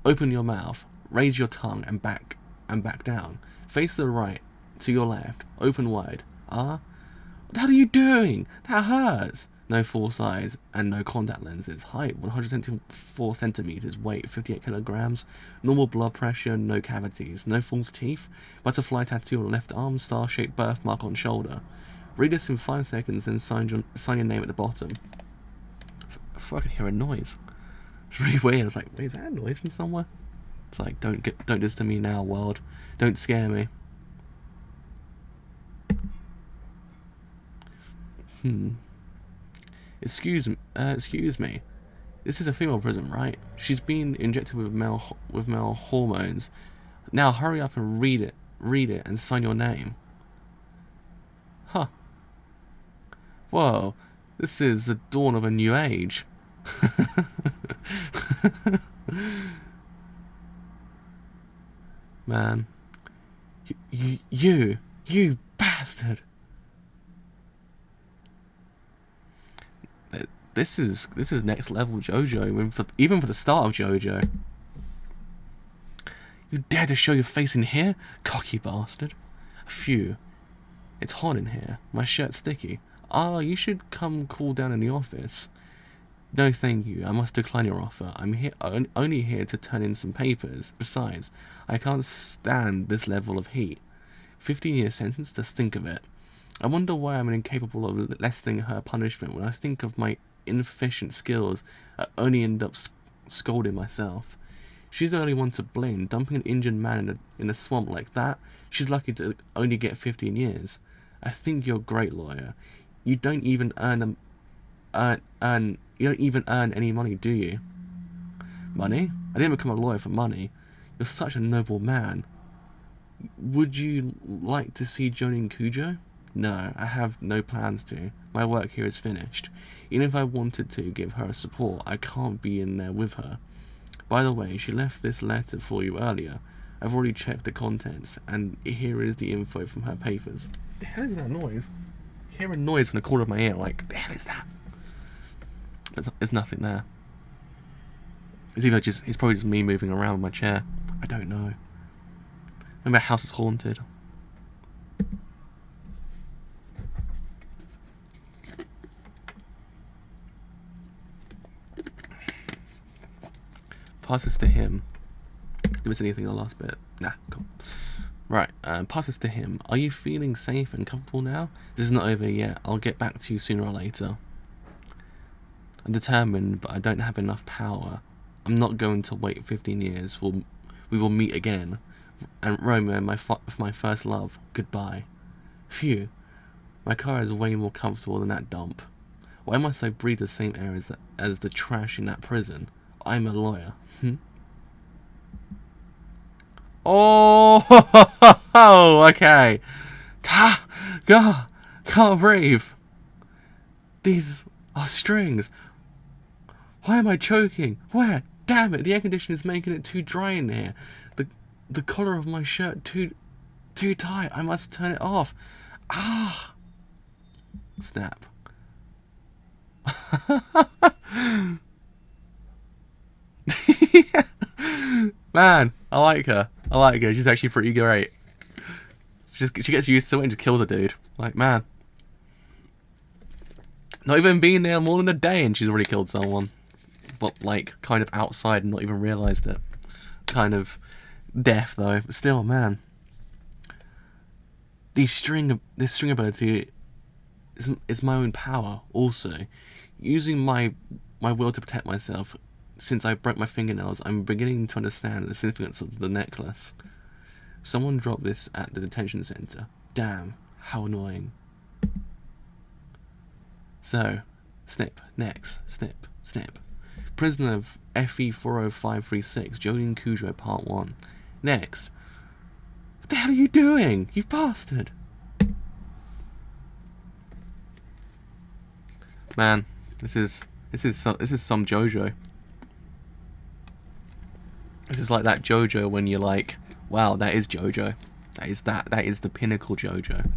Open your mouth, raise your tongue, and back down. Face to the right, to your left, open wide. What the hell are you doing? That hurts. No false eyes and no contact lenses. Height 174 centimeters. Weight 58 kilograms. Normal blood pressure. No cavities. No false teeth. Butterfly tattoo on left arm. Star-shaped birthmark on shoulder. Read this in 5 seconds, then sign your name at the bottom. I thought I could hear a noise. It's really weird. I was like, wait, is that a noise from somewhere? It's like, don't do this to me now, world. Don't scare me. Excuse me. This is a female prison, right? She's been injected with male hormones. Now hurry up and read it, and sign your name. Huh. Whoa, this is the dawn of a new age. Man. You bastard. This is next level JoJo, even for the start of JoJo. You dare to show your face in here? Cocky bastard. Phew. It's hot in here. My shirt's sticky. You should come cool down in the office. No thank you, I must decline your offer. I'm only here to turn in some papers. Besides, I can't stand this level of heat. 15-year sentence, to think of it. I wonder why I'm incapable of lessening her punishment. When I think of my insufficient skills, I only end up scolding myself. She's the only one to blame. Dumping an injured man in a swamp like that, she's lucky to only get 15 years. I think you're a great lawyer. You don't even earn any money, do you? Money? I didn't become a lawyer for money. You're such a noble man. Would you like to see Jonin Kujo? No, I have no plans to. My work here is finished. Even if I wanted to give her support, I can't be in there with her. By the way, she left this letter for you earlier. I've already checked the contents, and here is the info from her papers. The hell is that noise? I hear a noise from the corner of my ear, like, the hell is that? There's nothing there. It's probably just me moving around with my chair. I don't know. Maybe my house is haunted. Pass this to him. Did I miss anything in the last bit? Nah, cool. Right, pass this to him. Are you feeling safe and comfortable now? This is not over yet. I'll get back to you sooner or later. I'm determined, but I don't have enough power. I'm not going to wait 15 years. We will meet again. And Romeo, my first love, goodbye. Phew. My car is way more comfortable than that dump. Why must I breathe the same air as the trash in that prison? I'm a lawyer. Oh, okay. God, can't breathe. These are strings. Why am I choking? Where? Damn it, the air conditioner is making it too dry in here. The collar of my shirt too tight. I must turn it off. Ah. Snap. Man, I like her. She's actually pretty great. She gets used to it and just kills a dude. Like, man. Not even being there more than a day and she's already killed someone. But, like, kind of outside and not even realised it. Kind of death, though. But still, man. This string ability is my own power, also. Using my will to protect myself. Since I broke my fingernails, I'm beginning to understand the significance of the necklace. Someone dropped this at the detention center. Damn, how annoying. So, snip, next, snip, snip. Prisoner of FE40536, Jolene Cujo, Part 1. Next. What the hell are you doing, you bastard? Man, this is some JoJo. This is like that JoJo when you're like, wow, that is JoJo. That is the pinnacle JoJo.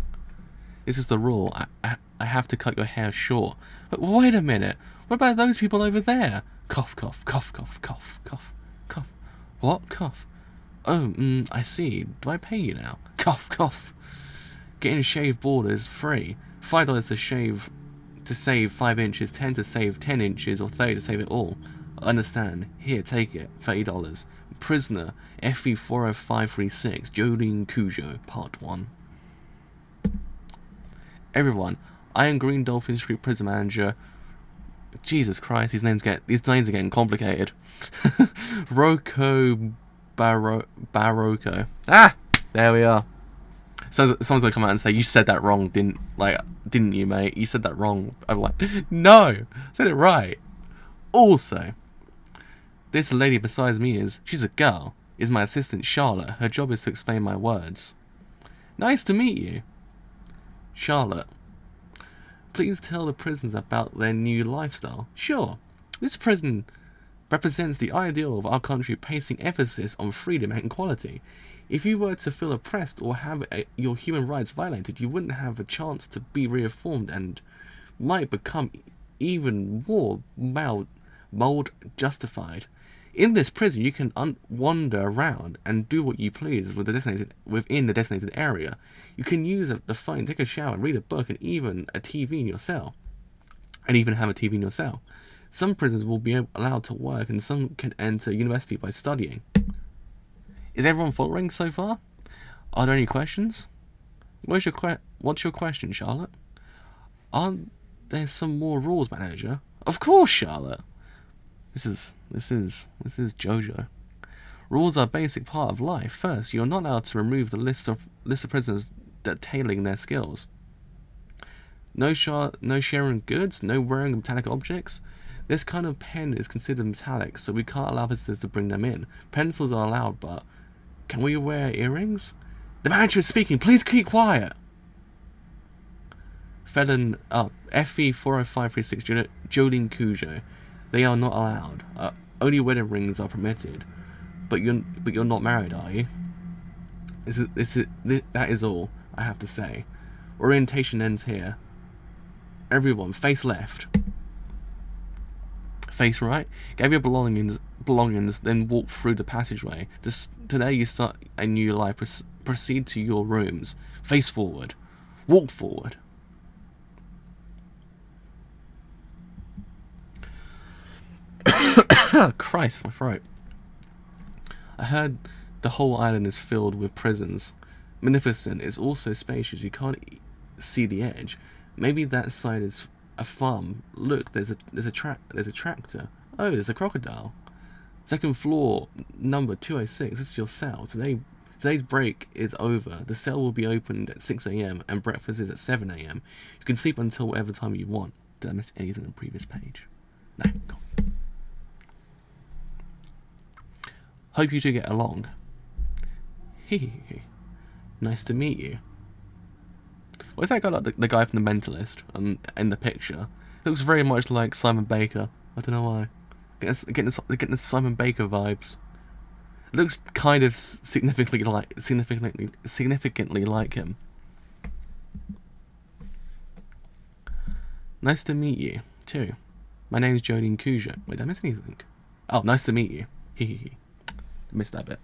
This is the rule. I have to cut your hair short. But wait a minute. What about those people over there? Cough, cough, cough, cough, cough, cough, cough. What? Cough. Oh, I see. Do I pay you now? Cough, cough. Getting shaved bald is free. $5 to save 5 inches, 10 to save 10 inches, or 30 to save it all. I understand. Here, take it. $30. Prisoner, FE40536, Jolene Cujo, Part 1. Everyone, I am Green Dolphin Street Prison Manager. Jesus Christ, these names are getting complicated. Barocco. Ah! There we are. So someone's gonna come out and say, you said that wrong, didn't you, mate? You said that wrong. I'm like, no! I said it right. Also, this lady beside me she's a girl, is my assistant Charlotte. Her job is to explain my words. Nice to meet you. Charlotte. Please tell the prisoners about their new lifestyle. Sure. This prison represents the ideal of our country, placing emphasis on freedom and equality. If you were to feel oppressed or have your human rights violated, you wouldn't have a chance to be reformed and might become even more mold justified. In this prison, you can wander around and do what you please within the designated area. You can use the phone, take a shower, read a book, and even a TV in your cell. And even have a TV in your cell. Some prisoners will be allowed to work, and some can enter university by studying. Is everyone following so far? Are there any questions? What's your question, Charlotte? Aren't there some more rules, manager? Of course, Charlotte. This is JoJo. Rules are a basic part of life. First, you're not allowed to remove the list of prisoners detailing their skills. No sharing goods, no wearing metallic objects. This kind of pen is considered metallic, so we can't allow visitors to bring them in. Pencils are allowed, but can we wear earrings? The manager is speaking. Please keep quiet. Felon, FE40536, Jolene Cujo. They are not allowed. Only wedding rings are permitted. But you're not married, are you? That is all I have to say. Orientation ends here. Everyone, face left. Face right. Gather your belongings, then walk through the passageway. Today you start a new life. Proceed to your rooms. Face forward. Walk forward. Christ, my throat. I heard the whole island is filled with prisons. Magnificent is also spacious. You can't see the edge. Maybe that side is a farm. Look, there's a tractor. Oh, there's a crocodile. Second floor, number 206. This is your cell. Today's break is over. The cell will be opened at 6 a.m. and breakfast is at 7 a.m. You can sleep until whatever time you want. Did I miss anything on the previous page? No, go on. Hope you two get along. Hee. Nice to meet you. What's that guy like? The guy from The Mentalist in the picture? It looks very much like Simon Baker. I don't know why. Getting the Simon Baker vibes. It looks kind of significantly like him. Nice to meet you too. My name's Jolene Cujo. Wait, did I miss anything? Oh, nice to meet you. Hee. Missed that bit.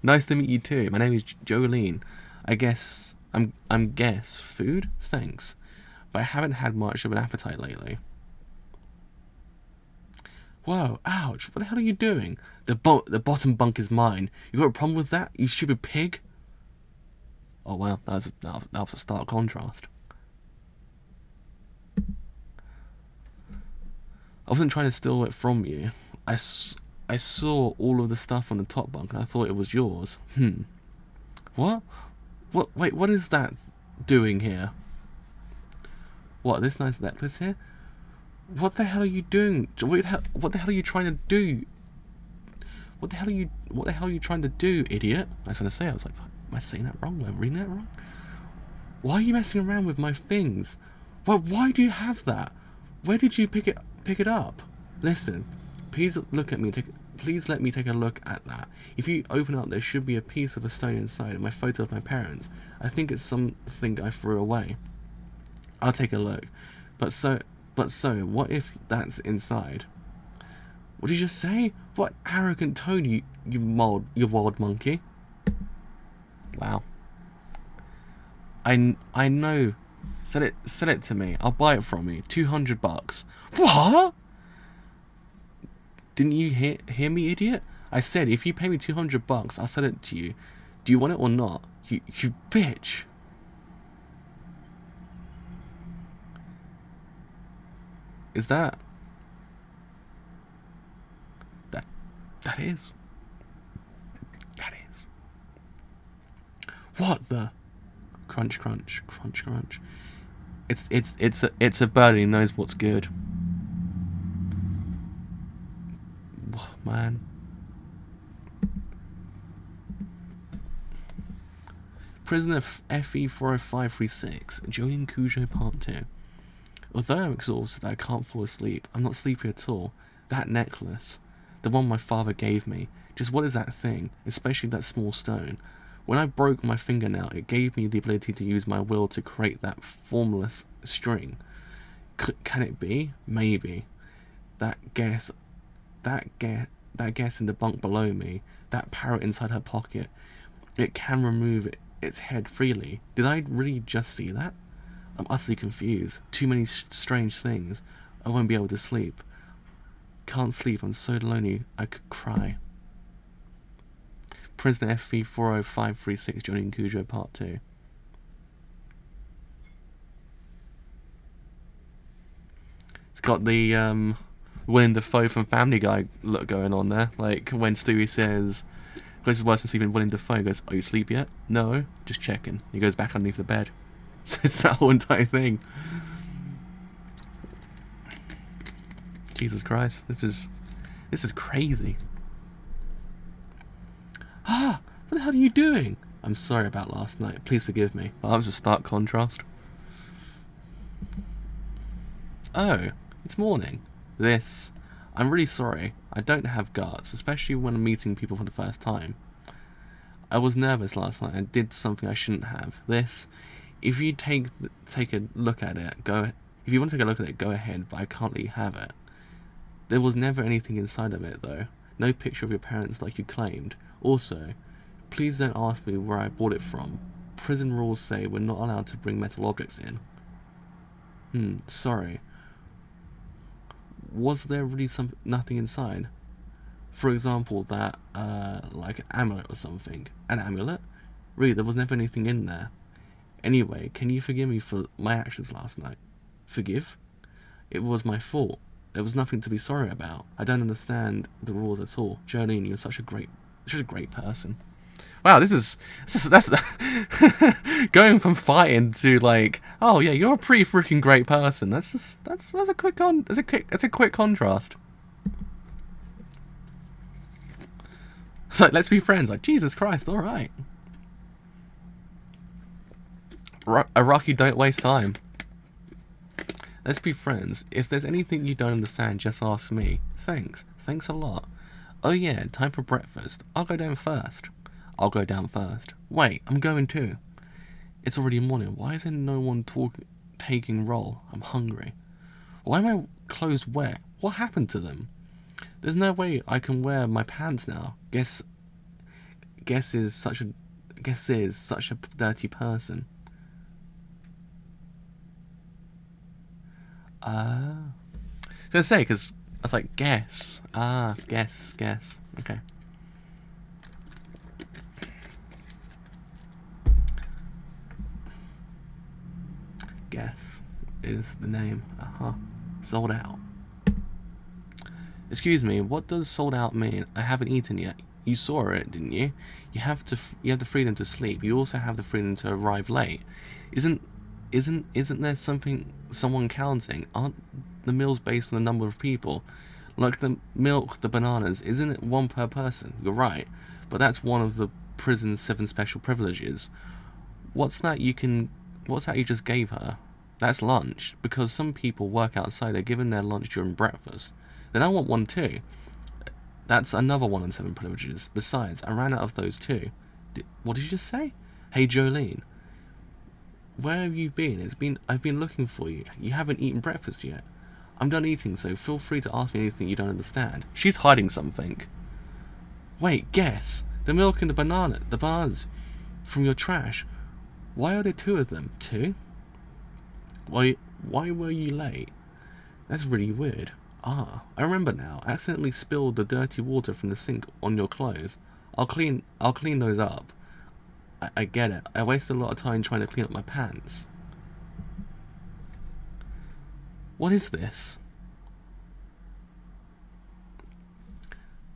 Nice to meet you too. My name is Jolene. I guess I'm guess food. Thanks, but I haven't had much of an appetite lately. Whoa! Ouch! What the hell are you doing? The bottom bunk is mine. You got a problem with that, you stupid pig? Oh wow, that was a stark contrast. I wasn't trying to steal it from you. I saw all of the stuff on the top bunk and I thought it was yours. What? Wait, what is that doing here? What, this nice necklace here? What the hell are you doing? What the hell are you trying to do? What the hell are you trying to do, idiot? I was gonna say, I was like, am I saying that wrong? Am I reading that wrong? Why are you messing around with my things? Why do you have that? Where did you pick it up? Listen, please look at me. Please let me take a look at that. If you open up, there should be a piece of a stone inside and my photo of my parents. I think it's something I threw away. I'll take a look. But so, what if that's inside? What did you just say? What arrogant tone, you wild monkey. Wow. I know. Sell it to me. I'll buy it from you. $200. What? Didn't you hear me, idiot? I said if you pay me $200, I'll sell it to you. Do you want it or not? You bitch. Is that is? That is. What the? Crunch, crunch, crunch, crunch. It's a bird and he knows what's good. Man. Prisoner FE 40536, Jolene Cujo Part 2. Although I'm exhausted, I can't fall asleep. I'm not sleepy at all. That necklace, the one my father gave me, just what is that thing, especially that small stone? When I broke my fingernail, it gave me the ability to use my will to create that formless string. Can it be? Maybe. That guess in the bunk below me, that parrot inside her pocket, it can remove its head freely. Did I really just see that? I'm utterly confused. Too many strange things. I won't be able to sleep. Can't sleep, I'm so lonely I could cry. Prisoner FV 40536, Jolene Cujo Part 2. It's got the Willem Dafoe from Family Guy look going on there. Like when Stewie says, "This is worse than sleeping." Willem Dafoe goes, "Are you asleep yet?" "No, just checking." He goes back underneath the bed. So it's that whole entire thing. Jesus Christ, this is crazy. Ah, what the hell are you doing? I'm sorry about last night. Please forgive me. That was a stark contrast. Oh, it's morning. I'm really sorry. I don't have guards, especially when I'm meeting people for the first time. I was nervous last night and did something I shouldn't have. If you take a look at it, if you want to take a look at it, go ahead, but I can't let you have it. There was never anything inside of it, though. No picture of your parents like you claimed. Also, please don't ask me where I bought it from. Prison rules say we're not allowed to bring metal objects in. Sorry. Was there really nothing inside? For example, that, like an amulet or something. An amulet? Really, there was never anything in there. Anyway, can you forgive me for my actions last night? Forgive? It was my fault. There was nothing to be sorry about. I don't understand the rules at all. Jolene, you're such a great person. Wow, that's going from fighting to like, oh yeah, you're a pretty freaking great person. That's a quick contrast. So let's be friends. Like, Jesus Christ, all right. Rocky, don't waste time. Let's be friends. If there's anything you don't understand, just ask me. Thanks a lot. Oh yeah, time for breakfast. I'll go down first. Wait, I'm going too. It's already morning. Why is there no one taking roll? I'm hungry. Why are my clothes wet? What happened to them? There's no way I can wear my pants now. Guess is such a dirty person. I was gonna say, because I was like, guess. Guess. Okay. Guess is the name. Sold out. Excuse me, what does sold out mean? I haven't eaten yet. You saw it, didn't you? You have the freedom to sleep. You also have the freedom to arrive late. Isn't there someone counting? Aren't the meals based on the number of people? Like the milk, the bananas, isn't it one per person? You're right, but that's one of the prison's 7 special privileges. What's that you just gave her? That's lunch, because some people work outside, they're given their lunch during breakfast. Then I want one too. That's another 1 in 7 privileges. Besides, I ran out of those too. What did you just say? Hey Jolene, where have you been? I've been looking for you. You haven't eaten breakfast yet. I'm done eating, so feel free to ask me anything you don't understand. She's hiding something. Wait, guess. The milk and the bananas from your trash. Why are there 2 of them? 2? Why were you late? That's really weird. I remember now. I accidentally spilled the dirty water from the sink on your clothes. I'll clean those up. I get it. I wasted a lot of time trying to clean up my pants. What is this?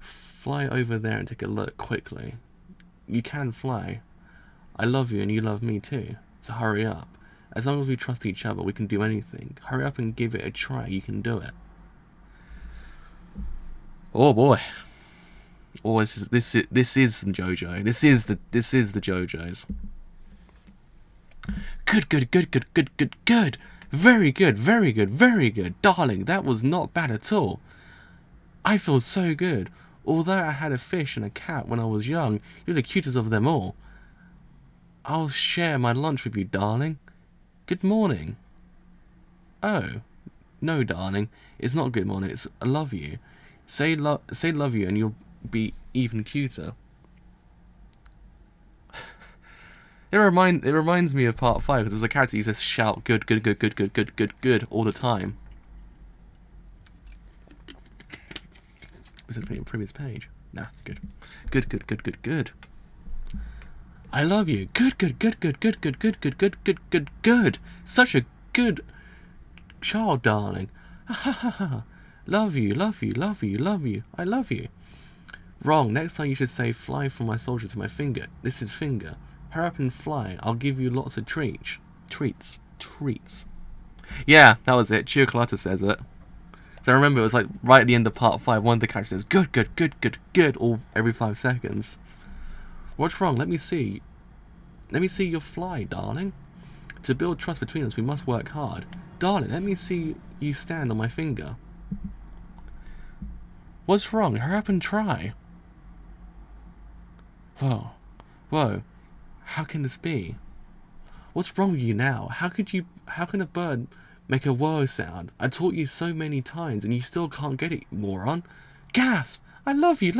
Fly over there and take a look quickly. You can fly. I love you and you love me too. So hurry up. As long as we trust each other, we can do anything. Hurry up and give it a try. You can do it. Oh boy. Oh, this is some JoJo. This is the JoJo's. Good. Very good. Darling, that was not bad at all. I feel so good. Although I had a fish and a cat when I was young, you're the cutest of them all. I'll share my lunch with you, darling. Good morning. Oh. No, darling. It's not good morning. It's I love you. Say love you and you'll be even cuter. It reminds me of part 5 because there's a character who says shout good all the time. Was it the previous page? Nah, good. I love you. Good. Such a good child, darling. Love you. I love you. Wrong. Next time you should say fly from my soldier to my finger. This is finger. Hurry up and fly. I'll give you lots of treats. Yeah, that was it. Chocolata says it. So I remember it was like right at the end of part 5, one of the characters says good all every 5 seconds. What's wrong? Let me see your fly, darling. To build trust between us, we must work hard. Darling, let me see you stand on my finger. What's wrong? Hurry up and try. Whoa. How can this be? What's wrong with you now? How can a bird make a whoa sound? I taught you so many times and you still can't get it, moron. Gasp! I love you.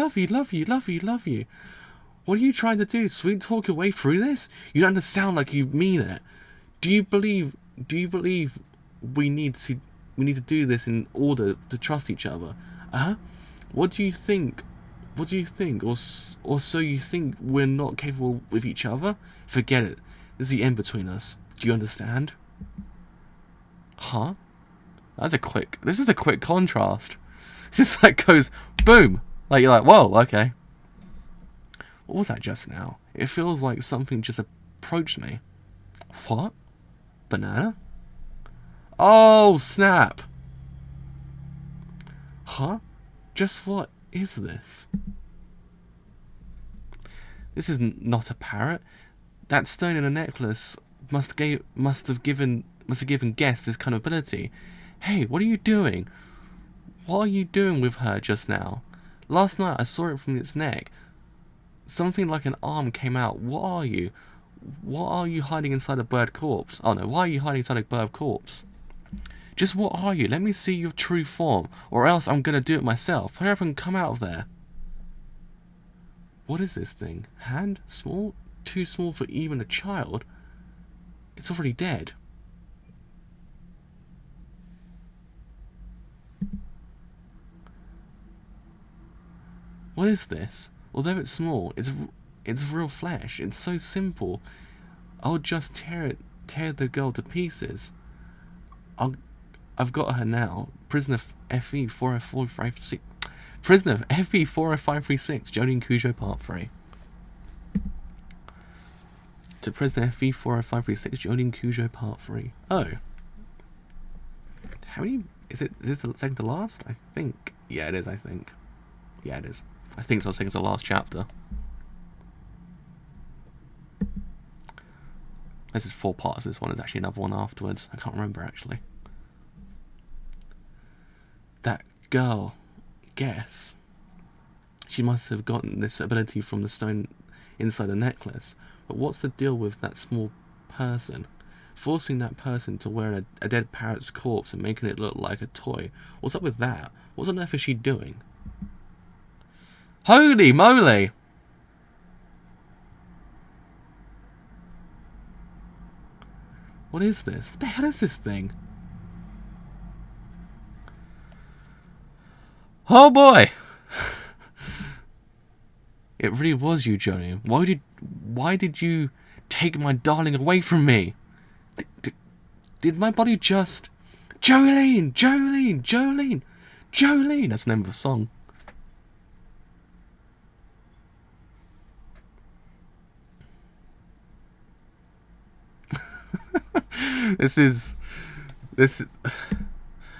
What are you trying to do? Sweet talk your way through this? You don't sound like you mean it. Do you believe we need to do this in order to trust each other? What do you think What do you think? Or so you think we're not capable with each other? Forget it. This is the end between us. Do you understand? Huh? This is a quick contrast. It just like goes, boom! Like, you're like, whoa, okay. What was that just now? It feels like something just approached me. What? Banana? Oh, snap! Huh? Just what is this? This is not a parrot. That stone in a necklace must have given guests this kind of ability. Hey, what are you doing? What are you doing with her just now? Last night I saw it from its neck. Something like an arm came out. What are you? What are you hiding inside a bird corpse? Oh no, why are you hiding inside a bird corpse? Just what are you? Let me see your true form, or else I'm gonna do it myself. Hurry up and come out of there. What is this thing? Hand? Small? Too small for even a child? It's already dead. What is this? Although it's small, it's real flesh. It's so simple. I'll just tear the girl to pieces. I've got her now. Prisoner FE 40556. Prisoner FE 40536. Jolene Cujo Part 3. To Prisoner FE 40536. Jolene Cujo Part 3. Oh. How many? Is this the second to last? I think. Yeah, it is, I think. Yeah, it is. I think so. I think it's the last chapter. This is 4 parts. This one is actually another one afterwards. I can't remember actually. That girl, guess. She must have gotten this ability from the stone inside the necklace. But what's the deal with that small person? Forcing that person to wear a dead parrot's corpse and making it look like a toy. What's up with that? What on earth is she doing? Holy moly! What is this? What the hell is this thing? Oh boy! It really was you, Johnny. Why did you take my darling away from me? Did my body just... Jolene! Jolene! Jolene! Jolene! That's the name of a song. This.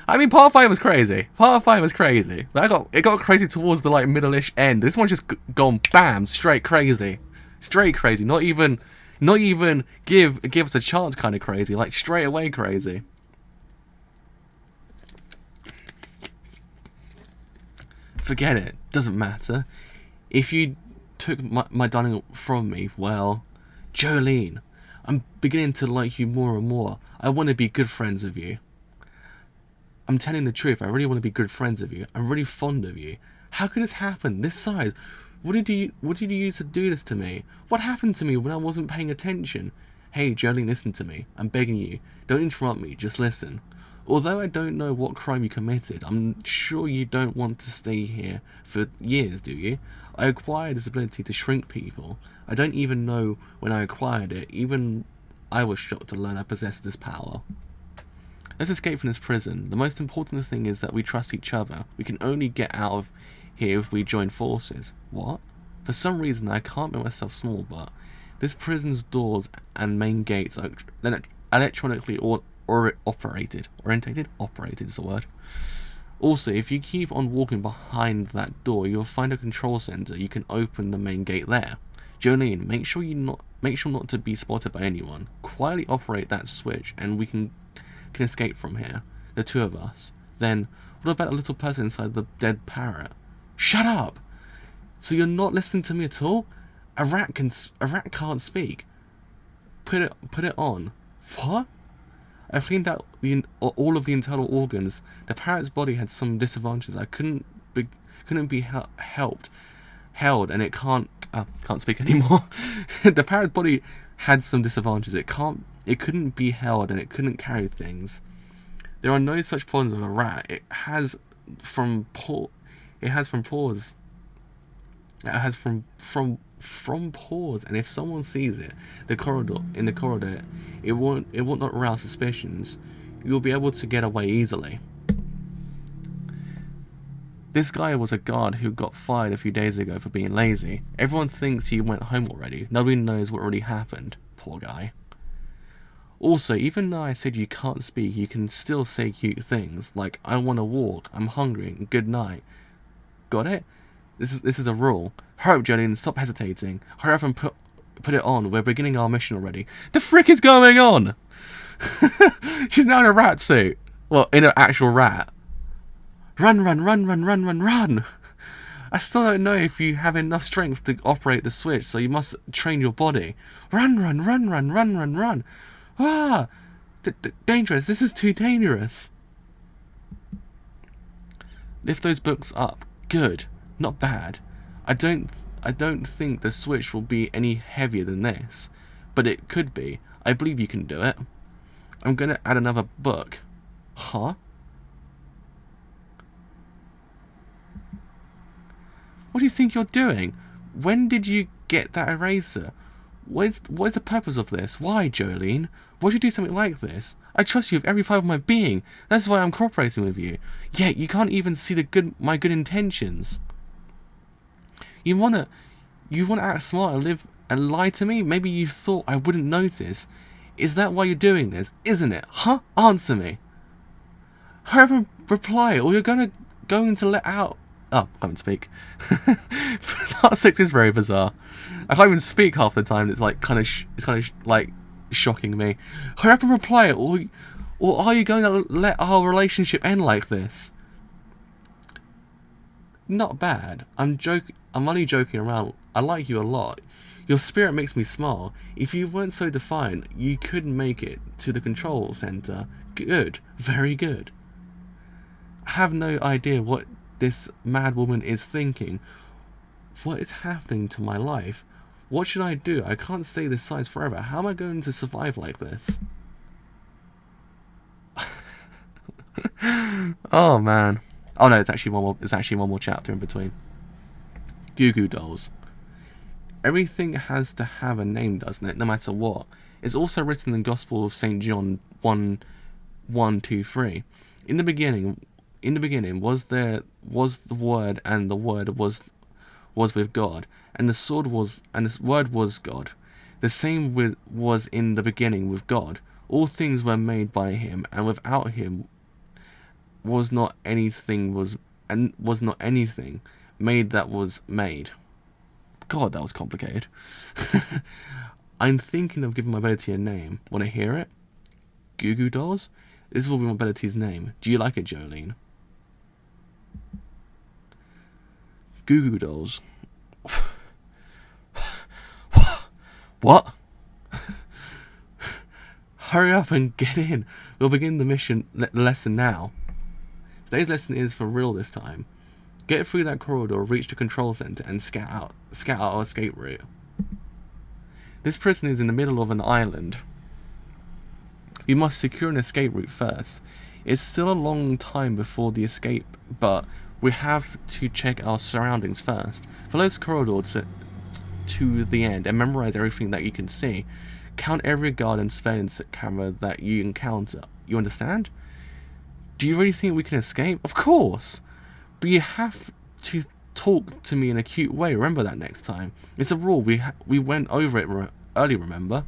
I mean, part 5 was crazy. Part 5 was crazy. But it got crazy towards the like middle-ish end. This one's just gone bam, straight crazy, straight crazy. Not even give us a chance, kind of crazy. Like straight away crazy. Forget it. Doesn't matter. If you took my darling from me, well, Jolene, I'm beginning to like you more and more. I want to be good friends with you. I'm telling the truth. I really want to be good friends with you. I'm really fond of you. How could this happen? This size? What did you use to do this to me? What happened to me when I wasn't paying attention? Hey, Jolene, listen to me. I'm begging you. Don't interrupt me. Just listen. Although I don't know what crime you committed, I'm sure you don't want to stay here for years, do you? I acquired this ability to shrink people. I don't even know when I acquired it. Even I was shocked to learn I possessed this power. Let's escape from this prison. The most important thing is that we trust each other. We can only get out of here if we join forces. What? For some reason I can't make myself small, but this prison's doors and main gates are electronically operated. Operated is the word. Also, if you keep on walking behind that door, you'll find a control center. You can open the main gate there. Jolene, make sure not to be spotted by anyone. Quietly operate that switch, and we can escape from here. The two of us. Then, what about a little person inside the dead parrot? Shut up! So you're not listening to me at all? A rat can't speak. Put it on. What? I cleaned out all of the internal organs. The parrot's body had some disadvantages. I couldn't be held, and it can't speak anymore. The parrot's body had some disadvantages. It couldn't be held, and it couldn't carry things. There are no such problems with a rat. It has from paws. It has from pores, and if someone sees it, the corridor, it won't not arouse suspicions. You'll be able to get away easily. This guy was a guard who got fired a few days ago for being lazy. Everyone thinks he went home already. Nobody knows what really happened. Poor guy. Also, even though I said you can't speak, you can still say cute things like "I want to walk," "I'm hungry," and "good night." Got it? This is a rule. Hurry up, Jolene, stop hesitating. Hurry up and put it on. We're beginning our mission already. The frick is going on? She's now in a rat suit. Well, in an actual rat. Run, run, run, run, run, run, run. I still don't know if you have enough strength to operate the switch, so you must train your body. Run, run, run, run, run, run, run. Ah! Dangerous. This is too dangerous. Lift those books up. Good. Not bad. I don't think the switch will be any heavier than this, but it could be. I believe you can do it. I'm gonna add another book. Huh? What do you think you're doing? When did you get that eraser? What is the purpose of this? Why, Jolene? Why'd you do something like this? I trust you with every fibre of my being. That's why I'm cooperating with you. Yet you can't even see my good intentions. You wanna act smart and live and lie to me? Maybe you thought I wouldn't notice. Is that why you're doing this? Isn't it? Huh? Answer me. Hurry up and reply, or you're going to let out. Oh, I can't speak. Part 6 is very bizarre. I can't even speak half the time. It's like kind of like shocking me. Hurry up and reply, or are you going to let our relationship end like this? Not bad. I'm only joking around. I like you a lot. Your spirit makes me smile. If you weren't so defiant, you could make it to the control center. Good. Very good. I have no idea what this mad woman is thinking. What is happening to my life? What should I do? I can't stay this size forever. How am I going to survive like this? Oh man. Oh no, it's actually one more chapter in between. Goo Goo Dolls. Everything has to have a name, doesn't it? No matter what. It's also written in the Gospel of St. John 1:1-2-3. In the beginning was the Word, and the Word was with God, and the Word was God. The same was in the beginning with God. All things were made by him, and without him was not anything made that was made. God, that was complicated. I'm thinking of giving my ability a name. Want to hear it? Goo Goo Dolls? This will be my ability's name. Do you like it, Jolene? Goo Goo Dolls. What? Hurry up and get in. We'll begin the lesson now. Today's lesson is for real this time. Get through that corridor, reach the control center, and scout out our escape route. This prison is in the middle of an island. We must secure an escape route first. It's still a long time before the escape, but we have to check our surroundings first. Follow this corridor to the end and memorize everything that you can see. Count every guard and surveillance camera that you encounter. You understand? Do you really think we can escape? Of course! But you have to talk to me in a cute way. Remember that next time. It's a rule. We went over it earlier, remember?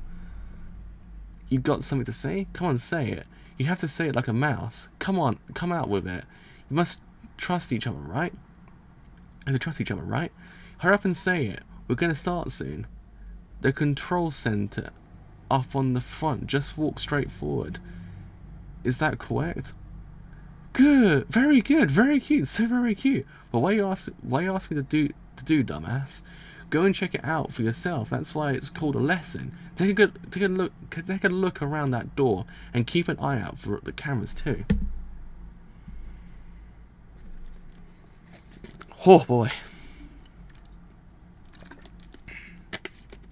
You got something to say? Come on, say it. You have to say it like a mouse. Come on, come out with it. You must trust each other, right? You have to trust each other, right? Hurry up and say it. We're going to start soon. The control center up on the front. Just walk straight forward. Is that correct? Good, very cute, so very cute. But why you ask me to do, dumbass? Go and check it out for yourself. That's why it's called a lesson. Take a look around that door and keep an eye out for the cameras too. Oh boy.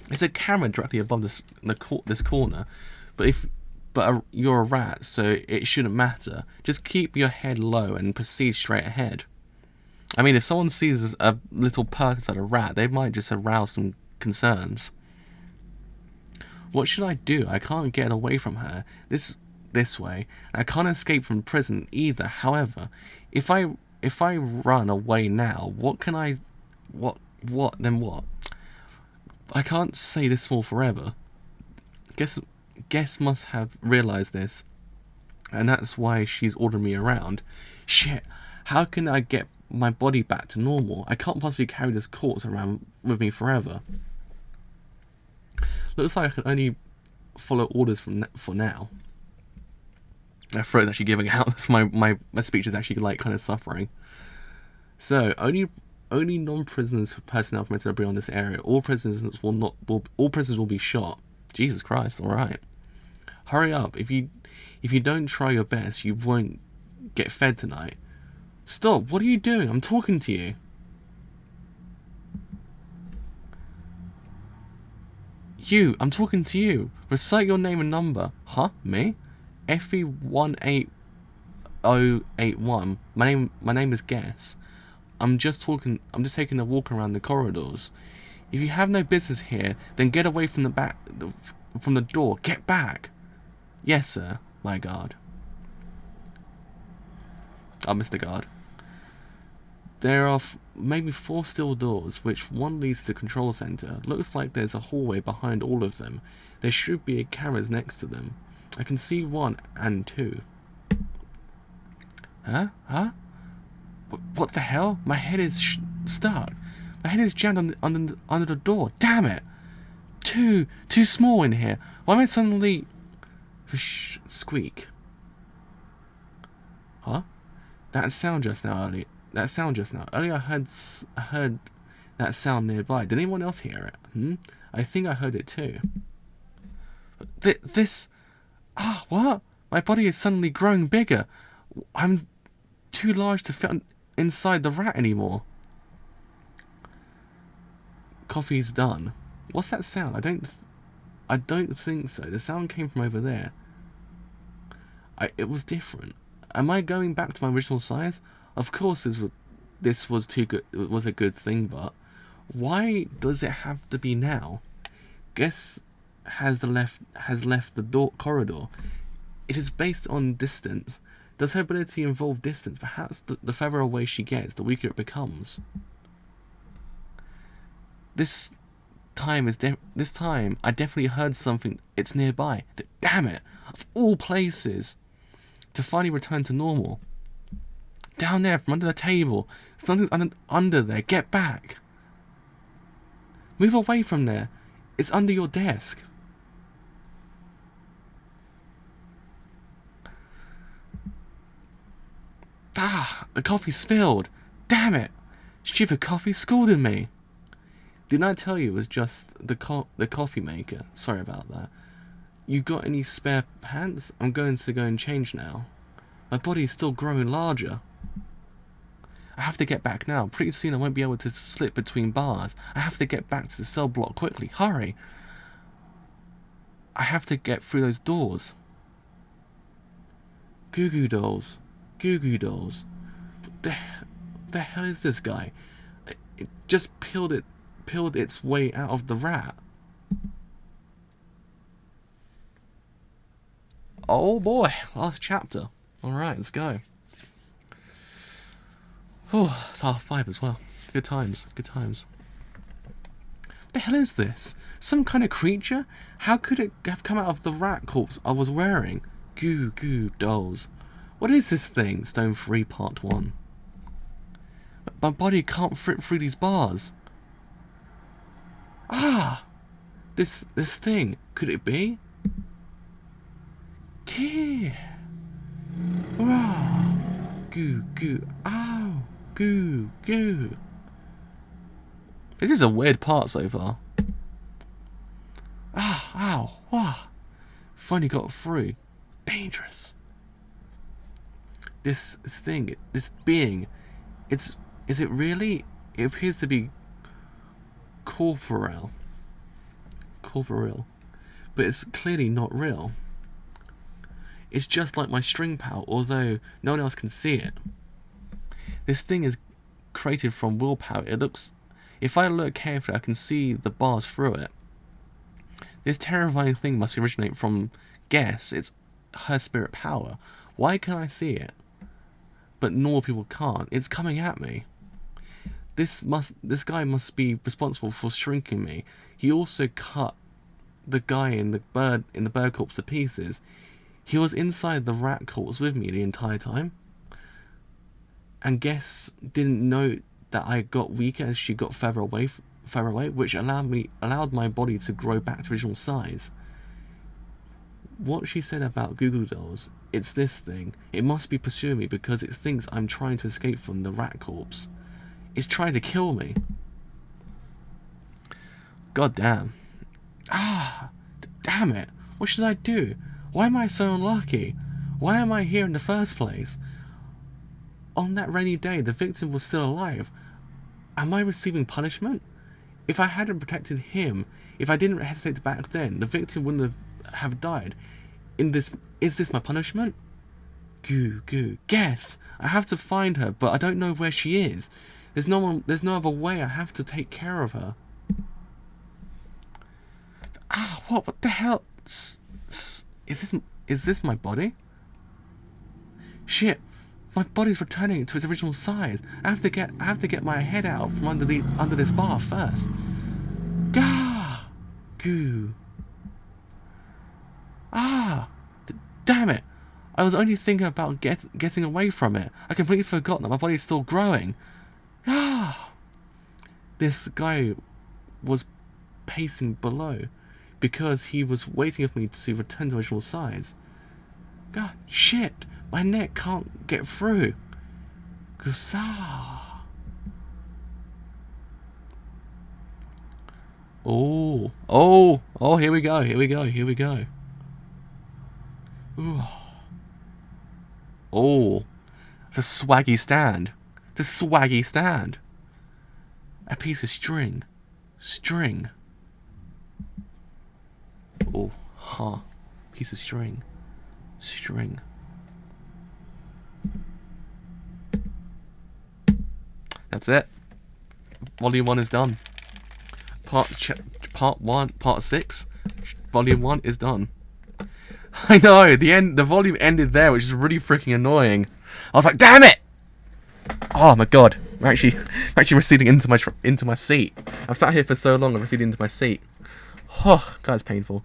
There's a camera directly above this corner, but you're a rat, so it shouldn't matter. Just keep your head low and proceed straight ahead. I mean, if someone sees a little person inside a rat, they might just arouse some concerns. What should I do? I can't get away from her this way. I can't escape from prison either. However, if I run away now, what can I what then what? I can't stay this small forever. Guess must have realized this, and that's why she's ordering me around. Shit, how can I get my body back to normal? I can't possibly carry this corpse around with me forever. Looks like I can only follow orders for now. My throat's actually giving out. That's my speech is actually like kind of suffering. So only non-prisoners personnel permitted to be on this area. All prisoners will be shot. Jesus Christ! All right, hurry up. If you don't try your best, you won't get fed tonight. Stop! What are you doing? I'm talking to you. I'm talking to you. Recite your name and number. Huh? Me? FE18081. My name is Guess. I'm just taking a walk around the corridors. If you have no business here, then get away from from the door. Get back. Yes, sir. My guard. Oh, Mr. Guard. There are maybe 4 steel doors, which one leads to the control center. Looks like there's a hallway behind all of them. There should be cameras next to them. I can see 1 and 2. Huh? What the hell? My head is stuck. My head is jammed under the door. Damn it! Too small in here. Why am I suddenly... Squeak. Huh? That sound just now. Earlier I heard that sound nearby. Did anyone else hear it? I think I heard it too. What? My body is suddenly growing bigger. I'm too large to fit inside the rat anymore. Coffee's done. What's that sound? I don't think so. The sound came from over there. It was different. Am I going back to my original size? Of course, this was too good. It was a good thing, but why does it have to be now? Guess has left the corridor. It is based on distance. Does her ability involve distance? Perhaps the further away she gets, the weaker it becomes. This time I definitely heard something. It's nearby. Damn it! Of all places, to finally return to normal. Down there, from under the table. Something's under there. Get back. Move away from there. It's under your desk. The coffee spilled. Damn it. Stupid coffee scalded me. Didn't I tell you it was just the coffee maker? Sorry about that. You got any spare pants? I'm going to go and change now. My body's still growing larger. I have to get back now. Pretty soon I won't be able to slip between bars. I have to get back to the cell block quickly. Hurry! I have to get through those doors. Goo Goo Dolls. Goo Goo Dolls. What the hell is this guy? It just peeled its way out of the rat. Oh boy, last chapter. Alright, let's go. Oh, it's 5:30 as well. Good times. What the hell is this? Some kind of creature? How could it have come out of the rat corpse I was wearing? Goo Goo Dolls. What is this thing? Stone 3 Part 1. My body can't fit through these bars. This thing. Could it be? Yeah. Rah. Goo Goo. Ow. Goo Goo. This is a weird part so far. Ow. Wow. Finally got through. Dangerous. This thing, this being, is it really? It appears to be corporeal, but it's clearly not real. It's just like my string pal, although no one else can see it. This thing is created from willpower. It looks, if I look carefully, I can see the bars through it. This terrifying thing must originate from, guess, it's her spirit power. Why can I see it, but normal people can't? It's coming at me. This guy must be responsible for shrinking me. He also cut the guy in the bird corpse to pieces. He was inside the rat corpse with me the entire time. And guess didn't know that I got weaker as she got further away, which allowed my body to grow back to original size. What she said about Google Dolls, it's this thing. It must be pursuing me because it thinks I'm trying to escape from the rat corpse. It's trying to kill me. God damn. Damn it. What should I do? Why am I so unlucky? Why am I here in the first place? On that rainy day, the victim was still alive. Am I receiving punishment? If I hadn't protected him, if I didn't hesitate back then, the victim wouldn't have died. Is this my punishment? Guess. I have to find her, but I don't know where she is. There's no other way. I have to take care of her. What the hell? Is this my body? Shit. My body's returning to its original size. I have to get my head out from under this bar first. Goo. Damn it. I was only thinking about getting away from it. I completely forgot that my body's still growing. This guy was pacing below because he was waiting for me to return to original size. God, shit. My neck can't get through. Gusa. Oh, here we go. Ooh. Oh, it's a swaggy stand. A piece of string. Oh, piece of string. That's it. Volume 1 is done. Part 6. Volume 1 is done. I know, the volume ended there, which is really freaking annoying. I was like, damn it! Oh my god. I'm actually receding into my seat. I've sat here for so long, I'm receding into my seat. Oh, God, it's painful.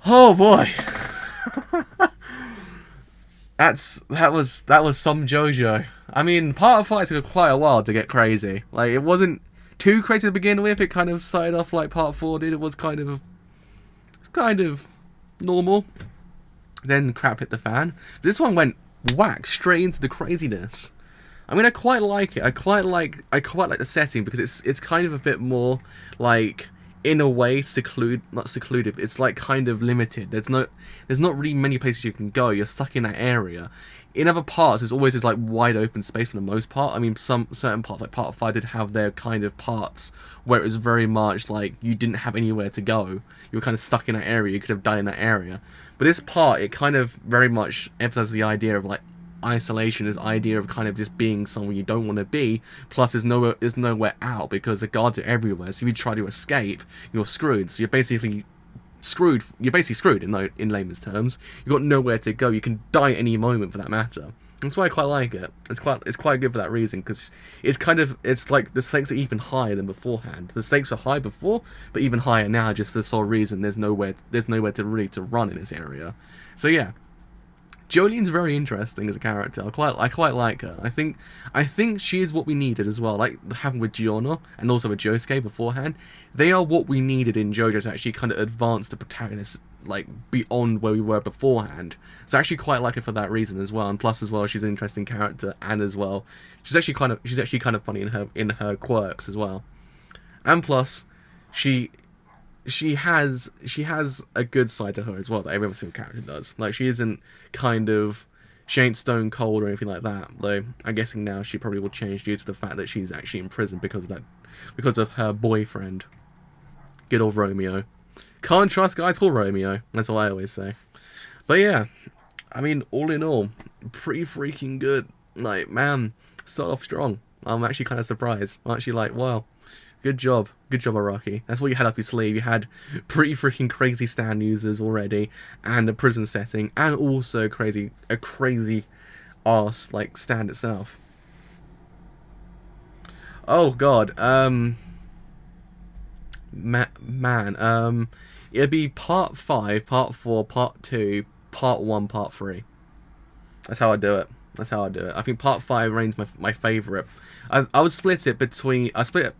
Oh boy. That was some JoJo. I mean, part 5 took quite a while to get crazy. Like, it wasn't too crazy to begin with. It kind of started off like part 4 did. It was kind of normal. Then crap hit the fan. This one went whack straight into the craziness. I mean, I quite like it. I quite like the setting because it's kind of a bit more like, in a way, not secluded. It's like kind of limited. There's not really many places you can go. You're stuck in that area. In other parts, there's always this like wide open space for the most part. I mean, some certain parts, like part 5, did have their kind of parts where it was very much like you didn't have anywhere to go. You were kind of stuck in that area. You could have died in that area. But this part, it kind of very much emphasizes the idea of like isolation, this idea of kind of just being somewhere you don't want to be. Plus, there's nowhere out because the guards are everywhere. So if you try to escape, you're screwed. So you're basically screwed. You're basically screwed in layman's terms. You've got nowhere to go. You can die at any moment, for that matter. That's why I quite like it. It's quite good for that reason, because it's like the stakes are even higher than beforehand. The stakes are high before, but even higher now, just for the sole reason there's nowhere to really run in this area. So yeah. Jolene's very interesting as a character. I quite like her. I think she is what we needed as well. Like having with Giorno and also with Josuke beforehand, they are what we needed in JoJo to actually kind of advance the protagonist like beyond where we were beforehand. So I actually quite like her for that reason as well. And plus as well, she's an interesting character, and as well, she's actually kind of funny in her quirks as well. And plus, she has a good side to her as well that every single character does. Like she ain't stone cold or anything like that. Though I'm guessing now she probably will change due to the fact that she's actually in prison because of her boyfriend. Good old Romeo. Can't trust guys called Romeo. That's what I always say. But yeah, I mean, all in all, pretty freaking good. Like, man, start off strong. I'm actually kind of surprised. I'm actually like, wow, good job, Araki. That's what you had up your sleeve. You had pretty freaking crazy stand users already, and a prison setting, and also a crazy arse like stand itself. Oh god, it'd be part 5, part 4, part 2, part 1, part 3. That's how I do it. That's how I do it. I think part 5 reigns my favourite. I would split it between... I split it,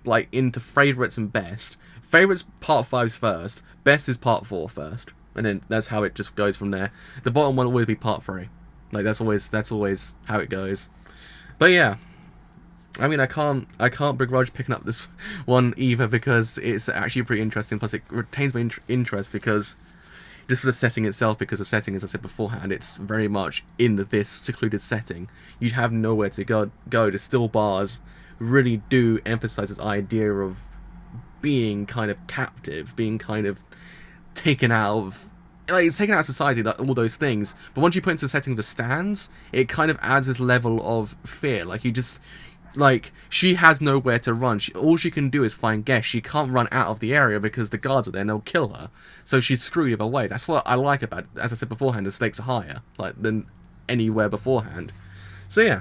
like, into favourites and best. Favourites, part 5's first. Best is part 4 first. And then that's how it just goes from there. The bottom one will always be part 3. Like, that's always how it goes. But yeah. I mean, I can't begrudge picking up this one either, because it's actually pretty interesting. Plus, it retains my interest because... just for the setting itself, because the setting, as I said beforehand, it's very much in this secluded setting. You'd have nowhere to go. The still bars really do emphasize this idea of being kind of captive, being kind of taken out of... like, it's taken out of society, like, all those things. But once you put into the setting of the stands, it kind of adds this level of fear. Like, you just... like, she has nowhere to run. All she can do is find guests. She can't run out of the area because the guards are there and they'll kill her. So she's screwed either way. That's what I like about it. As I said beforehand, the stakes are higher, like, than anywhere beforehand. So yeah.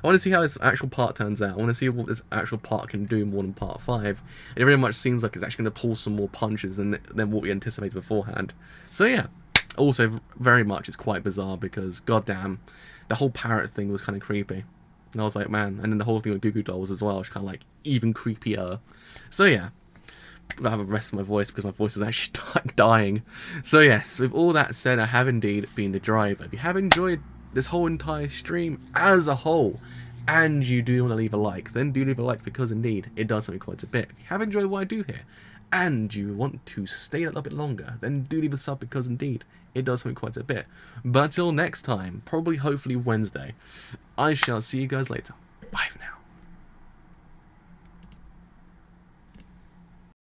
I want to see how this actual part turns out. I want to see what this actual part can do more than part 5. It very much seems like it's actually going to pull some more punches than what we anticipated beforehand. So yeah. Also, very much it's quite bizarre because, goddamn, the whole parrot thing was kind of creepy. And I was like, man, and then the whole thing with Goo Goo Dolls as well, was kind of like even creepier. So yeah, I have a rest of my voice because my voice is actually dying. So yes, with all that said, I have indeed been the driver. If you have enjoyed this whole entire stream as a whole, and you do want to leave a like, then do leave a like, because indeed it does something quite a bit. If you have enjoyed what I do here, and you want to stay a little bit longer, then do leave a sub, because indeed it does something quite a bit. But until next time, probably hopefully Wednesday, I shall see you guys later. Bye for now.